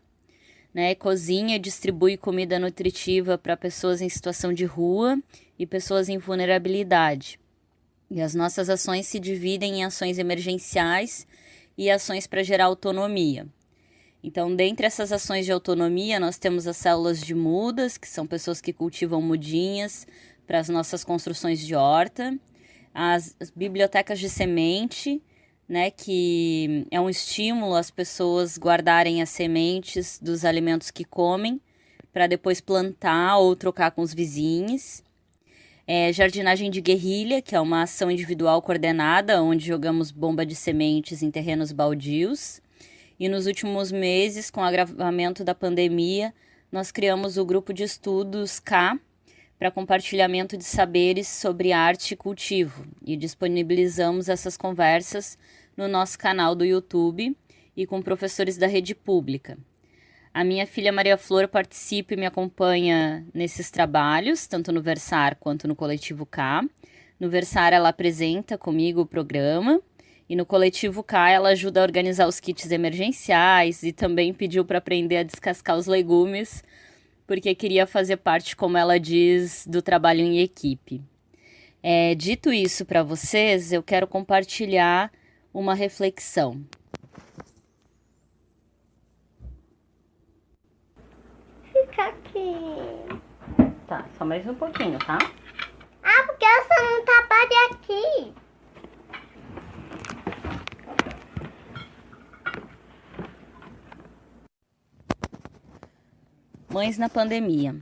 né, cozinha e distribui comida nutritiva para pessoas em situação de rua e pessoas em vulnerabilidade. E as nossas ações se dividem em ações emergenciais e ações para gerar autonomia. Então, dentre essas ações de autonomia, nós temos as células de mudas, que são pessoas que cultivam mudinhas para as nossas construções de horta, as bibliotecas de semente, né, que é um estímulo às pessoas guardarem as sementes dos alimentos que comem para depois plantar ou trocar com os vizinhos. Jardinagem de guerrilha, que é uma ação individual coordenada, onde jogamos bomba de sementes em terrenos baldios. E nos últimos meses, com o agravamento da pandemia, nós criamos o grupo de estudos K para compartilhamento de saberes sobre arte e cultivo e disponibilizamos essas conversas no nosso canal do YouTube e com professores da rede pública. A minha filha Maria Flor participa e me acompanha nesses trabalhos, tanto no Versar quanto no Coletivo K. No Versar ela apresenta comigo o programa e no Coletivo K ela ajuda a organizar os kits emergenciais e também pediu para aprender a descascar os legumes, porque queria fazer parte, como ela diz, do trabalho em equipe. Dito isso para vocês, eu quero compartilhar uma reflexão. Fica aqui. Tá, só mais um pouquinho, tá? Porque essa não trabalha aqui. Mães na pandemia.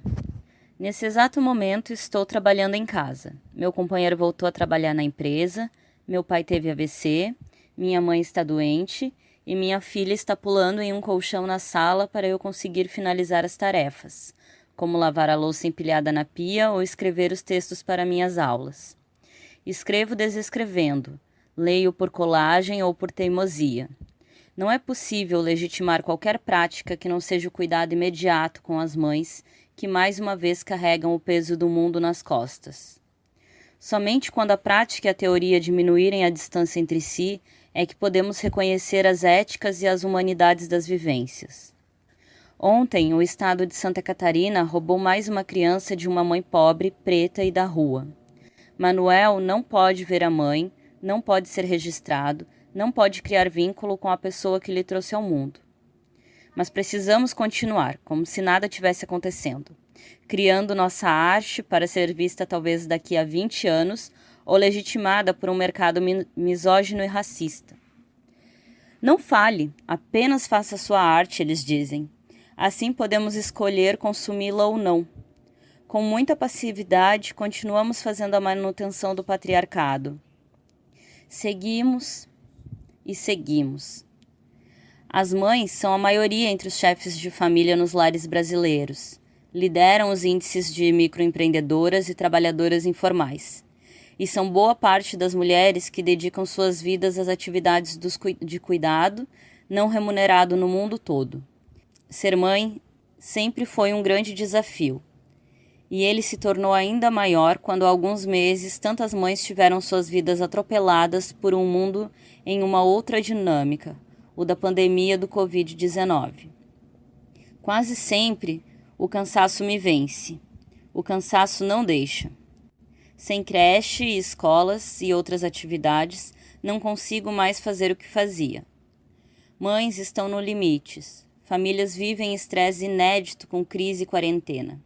Nesse exato momento, estou trabalhando em casa. Meu companheiro voltou a trabalhar na empresa, meu pai teve AVC, minha mãe está doente e minha filha está pulando em um colchão na sala para eu conseguir finalizar as tarefas, como lavar a louça empilhada na pia ou escrever os textos para minhas aulas. Escrevo desescrevendo, leio por colagem ou por teimosia. Não é possível legitimar qualquer prática que não seja o cuidado imediato com as mães, que mais uma vez carregam o peso do mundo nas costas. Somente quando a prática e a teoria diminuírem a distância entre si é que podemos reconhecer as éticas e as humanidades das vivências. Ontem, o estado de Santa Catarina roubou mais uma criança de uma mãe pobre, preta e da rua. Manuel não pode ver a mãe, não pode ser registrado, não pode criar vínculo com a pessoa que lhe trouxe ao mundo. Mas precisamos continuar, como se nada tivesse acontecendo, criando nossa arte para ser vista talvez daqui a 20 anos ou legitimada por um mercado misógino e racista. Não fale, apenas faça sua arte, eles dizem. Assim podemos escolher consumi-la ou não. Com muita passividade, continuamos fazendo a manutenção do patriarcado. Seguimos e seguimos. As mães são a maioria entre os chefes de família nos lares brasileiros. Lideram os índices de microempreendedoras e trabalhadoras informais. E são boa parte das mulheres que dedicam suas vidas às atividades de cuidado não remunerado no mundo todo. Ser mãe sempre foi um grande desafio. E ele se tornou ainda maior quando há alguns meses tantas mães tiveram suas vidas atropeladas por um mundo em uma outra dinâmica, o da pandemia do Covid-19. Quase sempre, o cansaço me vence. O cansaço não deixa. Sem creche, escolas e outras atividades, não consigo mais fazer o que fazia. Mães estão no limites. Famílias vivem estresse inédito com crise e quarentena.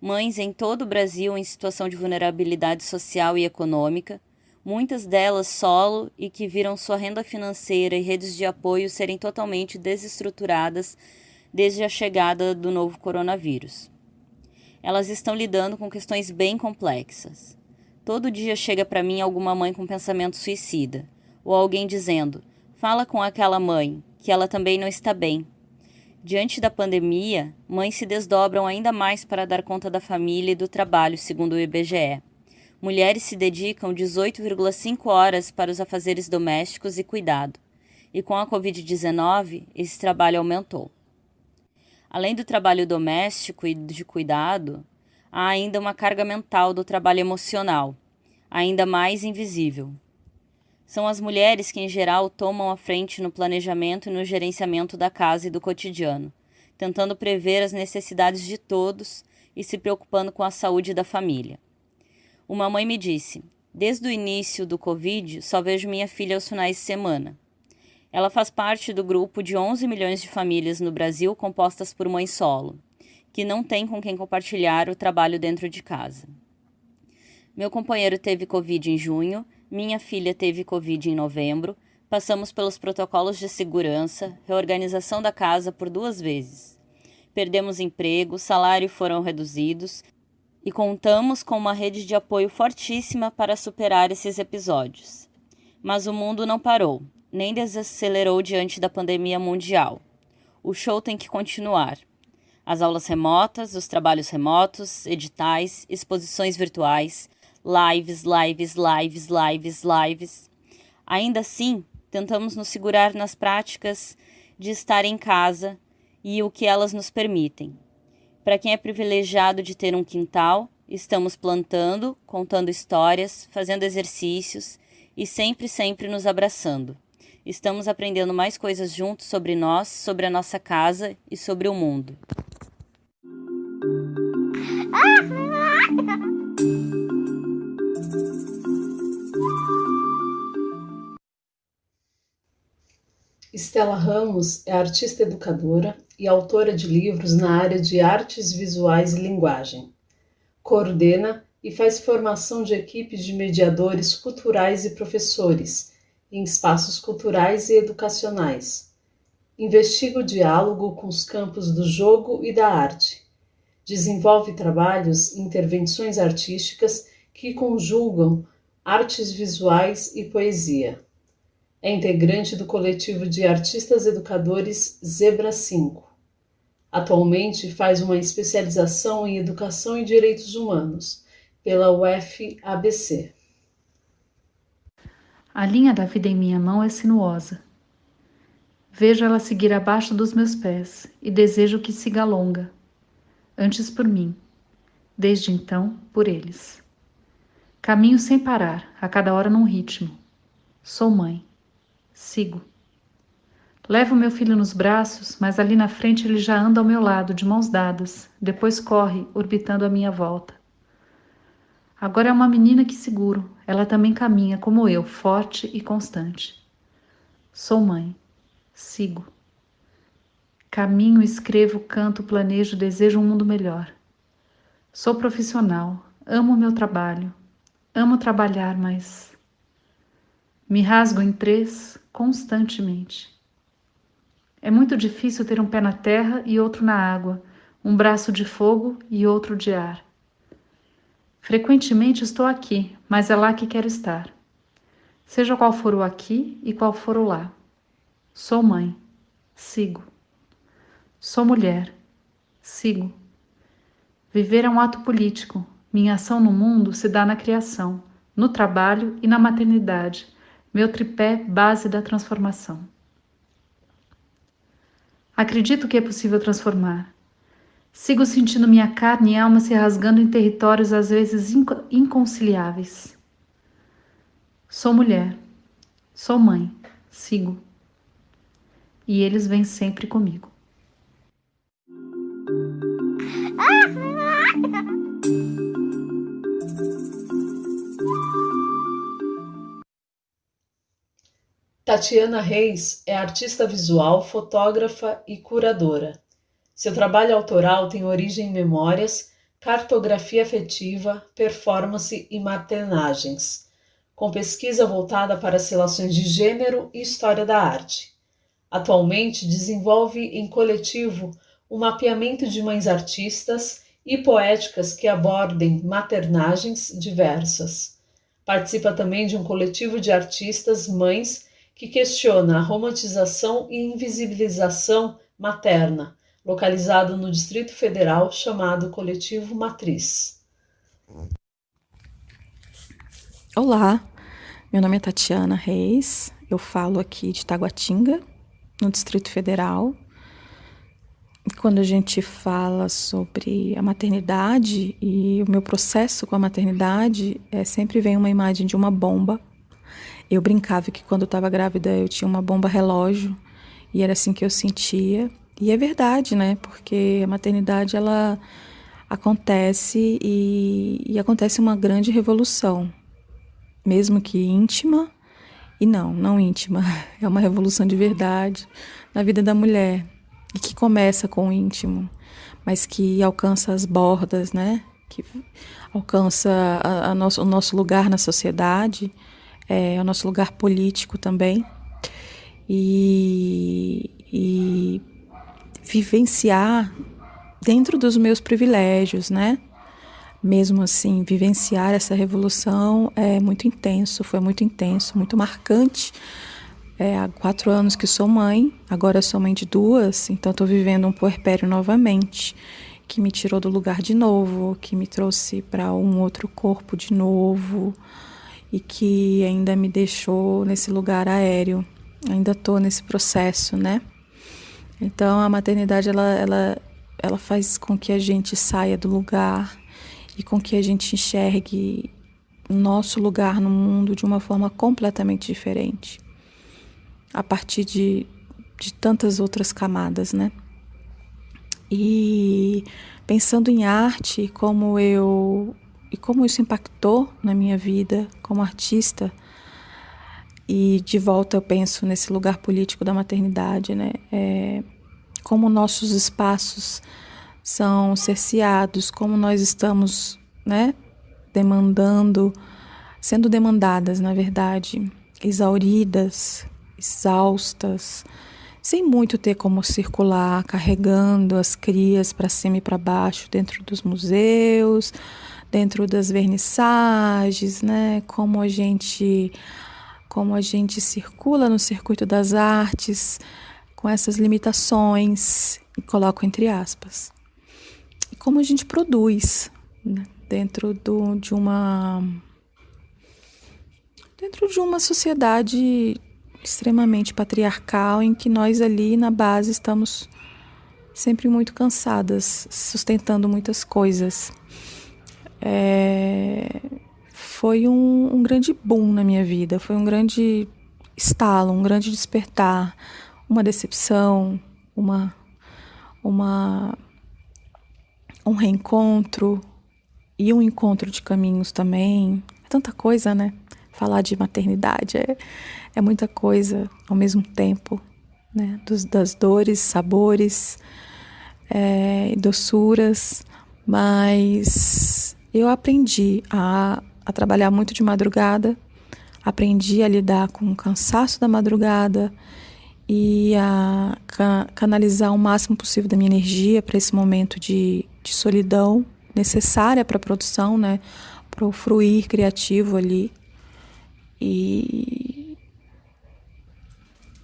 Mães em todo o Brasil em situação de vulnerabilidade social e econômica, muitas delas solo e que viram sua renda financeira e redes de apoio serem totalmente desestruturadas desde a chegada do novo coronavírus. Elas estão lidando com questões bem complexas. Todo dia chega para mim alguma mãe com pensamento suicida, ou alguém dizendo, fala com aquela mãe, que ela também não está bem. Diante da pandemia, mães se desdobram ainda mais para dar conta da família e do trabalho, segundo o IBGE. Mulheres se dedicam 18,5 horas para os afazeres domésticos e cuidado. E com a Covid-19, esse trabalho aumentou. Além do trabalho doméstico e de cuidado, há ainda uma carga mental do trabalho emocional, ainda mais invisível. São as mulheres que, em geral, tomam a frente no planejamento e no gerenciamento da casa e do cotidiano, tentando prever as necessidades de todos e se preocupando com a saúde da família. Uma mãe me disse: desde o início do Covid, só vejo minha filha aos finais de semana. Ela faz parte do grupo de 11 milhões de famílias no Brasil compostas por mães solo, que não têm com quem compartilhar o trabalho dentro de casa. Meu companheiro teve Covid em junho, minha filha teve Covid em novembro, passamos pelos protocolos de segurança, reorganização da casa por 2 vezes. Perdemos emprego, salários foram reduzidos e contamos com uma rede de apoio fortíssima para superar esses episódios. Mas o mundo não parou, nem desacelerou diante da pandemia mundial. O show tem que continuar. As aulas remotas, os trabalhos remotos, editais, exposições virtuais, lives. Ainda assim, tentamos nos segurar nas práticas de estar em casa e o que elas nos permitem. Para quem é privilegiado de ter um quintal, estamos plantando, contando histórias, fazendo exercícios e sempre nos abraçando. Estamos aprendendo mais coisas juntos sobre nós, sobre a nossa casa e sobre o mundo. Estela Ramos é artista educadora e autora de livros na área de artes visuais e linguagem. Coordena e faz formação de equipes de mediadores culturais e professores em espaços culturais e educacionais. Investiga o diálogo com os campos do jogo e da arte. Desenvolve trabalhos e intervenções artísticas que conjugam artes visuais e poesia. É integrante do coletivo de artistas educadores Zebra 5. Atualmente faz uma especialização em Educação e Direitos Humanos pela UFABC. A linha da vida em minha mão é sinuosa. Vejo ela seguir abaixo dos meus pés e desejo que siga longa. Antes por mim, desde então por eles. Caminho sem parar, a cada hora num ritmo. Sou mãe. Sigo. Levo meu filho nos braços, mas ali na frente ele já anda ao meu lado, de mãos dadas, depois corre, orbitando a minha volta. Agora é uma menina que seguro, ela também caminha como eu, forte e constante. Sou mãe. Sigo. Caminho, escrevo, canto, planejo, desejo um mundo melhor. Sou profissional, amo o meu trabalho, amo trabalhar, mas me rasgo em 3 constantemente. É muito difícil ter um pé na terra e outro na água, um braço de fogo e outro de ar. Frequentemente estou aqui, mas é lá que quero estar. Seja qual for o aqui e qual for o lá. Sou mãe. Sigo. Sou mulher. Sigo. Viver é um ato político. Minha ação no mundo se dá na criação, no trabalho e na maternidade, meu tripé base da transformação. Acredito que é possível transformar. Sigo sentindo minha carne e alma se rasgando em territórios às vezes inconciliáveis. Sou mulher. Sou mãe. Sigo. E eles vêm sempre comigo. Tatiana Reis é artista visual, fotógrafa e curadora. Seu trabalho autoral tem origem em memórias, cartografia afetiva, performance e maternagens, com pesquisa voltada para as relações de gênero e história da arte. Atualmente desenvolve em coletivo um mapeamento de mães artistas e poéticas que abordem maternagens diversas. Participa também de um coletivo de artistas mães que questiona a romantização e invisibilização materna, localizado no Distrito Federal, chamado Coletivo Matriz. Olá, meu nome é Tatiana Reis, eu falo aqui de Taguatinga, no Distrito Federal. quando a gente fala sobre a maternidade e o meu processo com a maternidade, sempre vem uma imagem de uma bomba. Eu brincava que quando eu estava grávida eu tinha uma bomba relógio e era assim que eu sentia. E é verdade, né? Porque a maternidade, ela acontece e acontece uma grande revolução, mesmo que íntima, e não íntima, é uma revolução de verdade na vida da mulher, e que começa com o íntimo, mas que alcança as bordas, né? Que alcança o nosso lugar na sociedade, o nosso lugar político também, e vivenciar dentro dos meus privilégios, né? Mesmo assim, vivenciar essa revolução é muito intenso, foi muito intenso, muito marcante. Há 4 anos que sou mãe, agora sou mãe de 2, então estou vivendo um puerpério novamente, que me tirou do lugar de novo, que me trouxe para um outro corpo de novo e que ainda me deixou nesse lugar aéreo. Ainda estou nesse processo, né? Então a maternidade ela faz com que a gente saia do lugar e com que a gente enxergue o nosso lugar no mundo de uma forma completamente diferente, a partir de tantas outras camadas, né? E pensando em arte, como isso impactou na minha vida como artista, e de volta eu penso nesse lugar político da maternidade, né? Como nossos espaços são cerceados, como nós estamos, né, sendo demandadas, na verdade, exauridas, exaustas, sem muito ter como circular, carregando as crias para cima e para baixo dentro dos museus, dentro das vernissagens, né? Como a gente circula no circuito das artes com essas limitações, e coloco entre aspas. E como a gente produz, né? dentro de uma sociedade extremamente patriarcal, em que nós ali na base estamos sempre muito cansadas, sustentando muitas coisas. Foi um grande boom na minha vida, foi um grande estalo, um grande despertar, uma decepção, um reencontro e um encontro de caminhos também. É tanta coisa, né? Falar de maternidade é muita coisa ao mesmo tempo, né? Das dores, sabores, doçuras, mas eu aprendi a trabalhar muito de madrugada, aprendi a lidar com o cansaço da madrugada e a canalizar o máximo possível da minha energia para esse momento de solidão necessária para a produção, né? Para o fruir criativo ali. E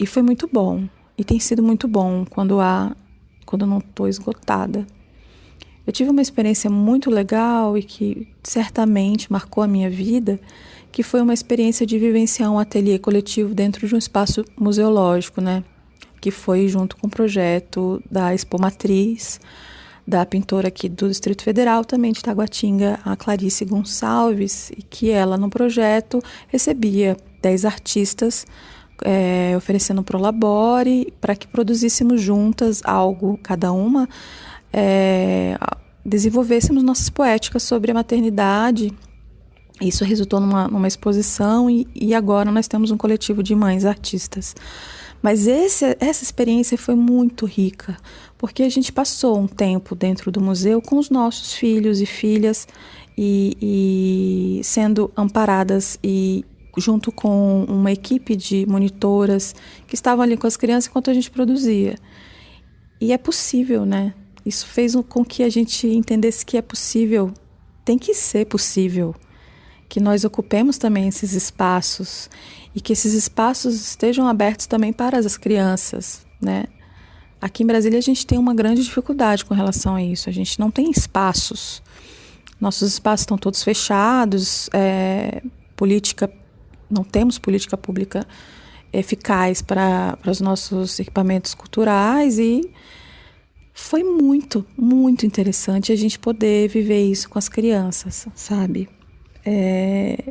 foi muito bom. E tem sido muito bom quando eu não estou esgotada. Eu tive uma experiência muito legal e que certamente marcou a minha vida, que foi uma experiência de vivenciar um ateliê coletivo dentro de um espaço museológico, né? Que foi junto com o projeto da Expo Matriz, da pintora aqui do Distrito Federal, também de Taguatinga, a Clarice Gonçalves, e que ela, no projeto, recebia 10 artistas, oferecendo prolabore para que produzíssemos juntas algo, cada uma, desenvolvêssemos nossas poéticas sobre a maternidade. Isso resultou numa exposição e agora nós temos um coletivo de mães artistas. Mas essa experiência foi muito rica, porque a gente passou um tempo dentro do museu com os nossos filhos e filhas e sendo amparadas e junto com uma equipe de monitoras que estavam ali com as crianças enquanto a gente produzia. E é possível, né? Isso fez com que a gente entendesse que é possível, tem que ser possível, que nós ocupemos também esses espaços e que esses espaços estejam abertos também para as crianças, né? Aqui em Brasília a gente tem uma grande dificuldade com relação a isso, a gente não tem espaços, nossos espaços estão todos fechados, não temos política pública eficaz para os nossos equipamentos culturais e foi muito, muito interessante a gente poder viver isso com as crianças, sabe?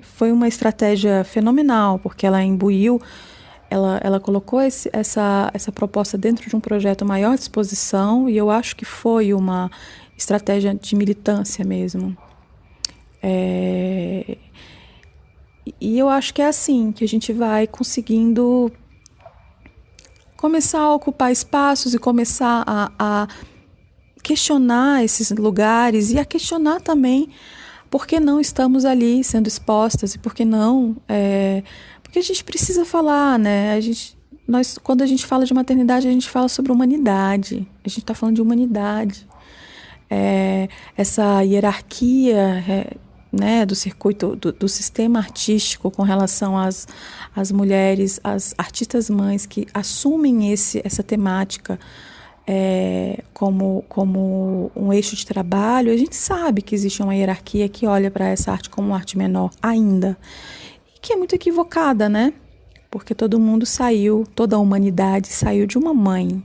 Foi uma estratégia fenomenal, porque ela imbuiu, ela colocou essa proposta dentro de um projeto maior de exposição, e eu acho que foi uma estratégia de militância mesmo. E eu acho que é assim que a gente vai conseguindo começar a ocupar espaços e começar a questionar esses lugares e a questionar também por que não estamos ali sendo expostas e por que não... porque a gente precisa falar, né? Quando a gente fala de maternidade, a gente fala sobre humanidade. A gente está falando de humanidade. Essa hierarquia... né, do circuito, do sistema artístico com relação às mulheres, às artistas mães que assumem essa temática como um eixo de trabalho, a gente sabe que existe uma hierarquia que olha para essa arte como uma arte menor ainda, e que é muito equivocada, né? Porque todo mundo toda a humanidade saiu de uma mãe.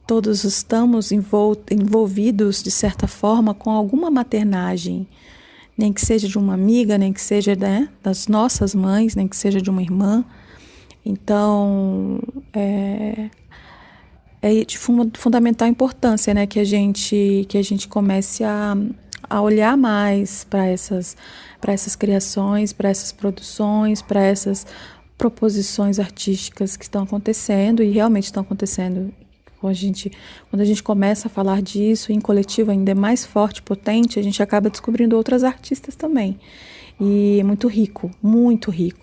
Todos estamos envolvidos, de certa forma, com alguma maternagem, nem que seja de uma amiga, nem que seja, né, das nossas mães, nem que seja de uma irmã. Então, é de fundamental importância, né, que a gente comece a olhar mais para essas criações, para essas produções, para essas proposições artísticas que estão acontecendo e realmente estão acontecendo. Quando a gente começa a falar disso em coletivo ainda é mais forte, potente, a gente acaba descobrindo outras artistas também. E é muito rico,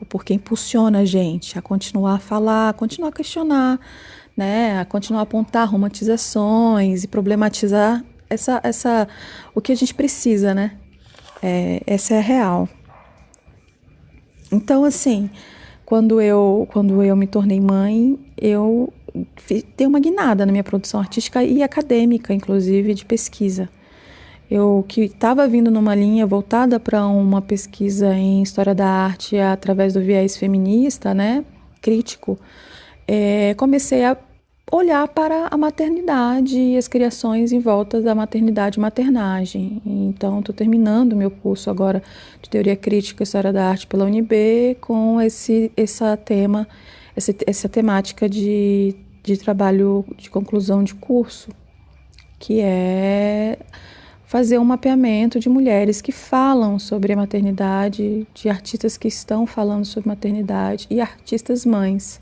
porque impulsiona a gente a continuar a falar, a continuar a questionar, né, a continuar a apontar romantizações e problematizar o que a gente precisa, né? Essa é a real. Então, assim, quando eu me tornei mãe, eu dei uma guinada na minha produção artística e acadêmica, inclusive, de pesquisa. Eu que estava vindo numa linha voltada para uma pesquisa em história da arte através do viés feminista, né, crítico, comecei a olhar para a maternidade e as criações em volta da maternidade e maternagem. Então, estou terminando meu curso agora de Teoria Crítica e História da Arte pela UNB com essa temática de trabalho de conclusão de curso, que é fazer um mapeamento de mulheres que falam sobre a maternidade, de artistas que estão falando sobre maternidade e artistas mães.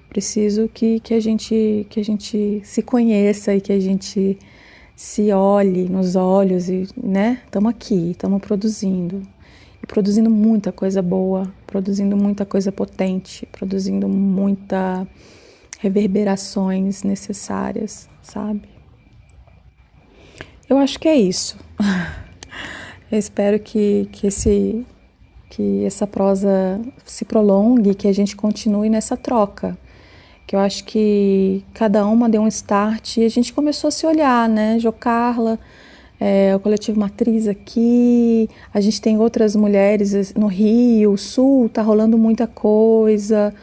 Preciso que a gente se conheça e que a gente se olhe nos olhos e, né, estamos aqui, estamos produzindo. E produzindo muita coisa boa, produzindo muita coisa potente, produzindo muita reverberações necessárias, sabe? Eu acho que é isso. Eu espero que essa prosa se prolongue, que a gente continue nessa troca. Que eu acho que cada uma deu um start e a gente começou a se olhar, né? Jocarla, o Coletivo Matriz aqui, a gente tem outras mulheres no Rio, Sul, tá rolando muita coisa.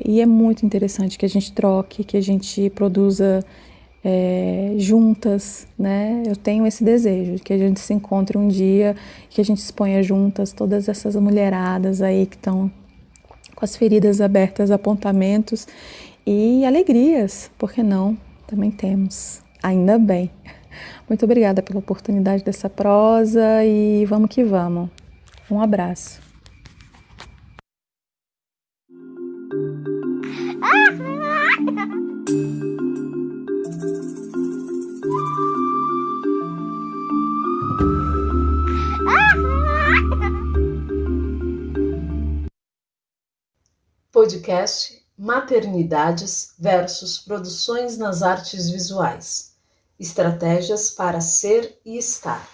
E é muito interessante que a gente troque, que a gente produza juntas, né? Eu tenho esse desejo de que a gente se encontre um dia, que a gente exponha juntas todas essas mulheradas aí que estão com as feridas abertas, apontamentos e alegrias, por que não? Também temos, ainda bem. Muito obrigada pela oportunidade dessa prosa e vamos que vamos. Um abraço. Podcast Maternidades versus Produções nas Artes Visuais. Estratégias para ser e estar.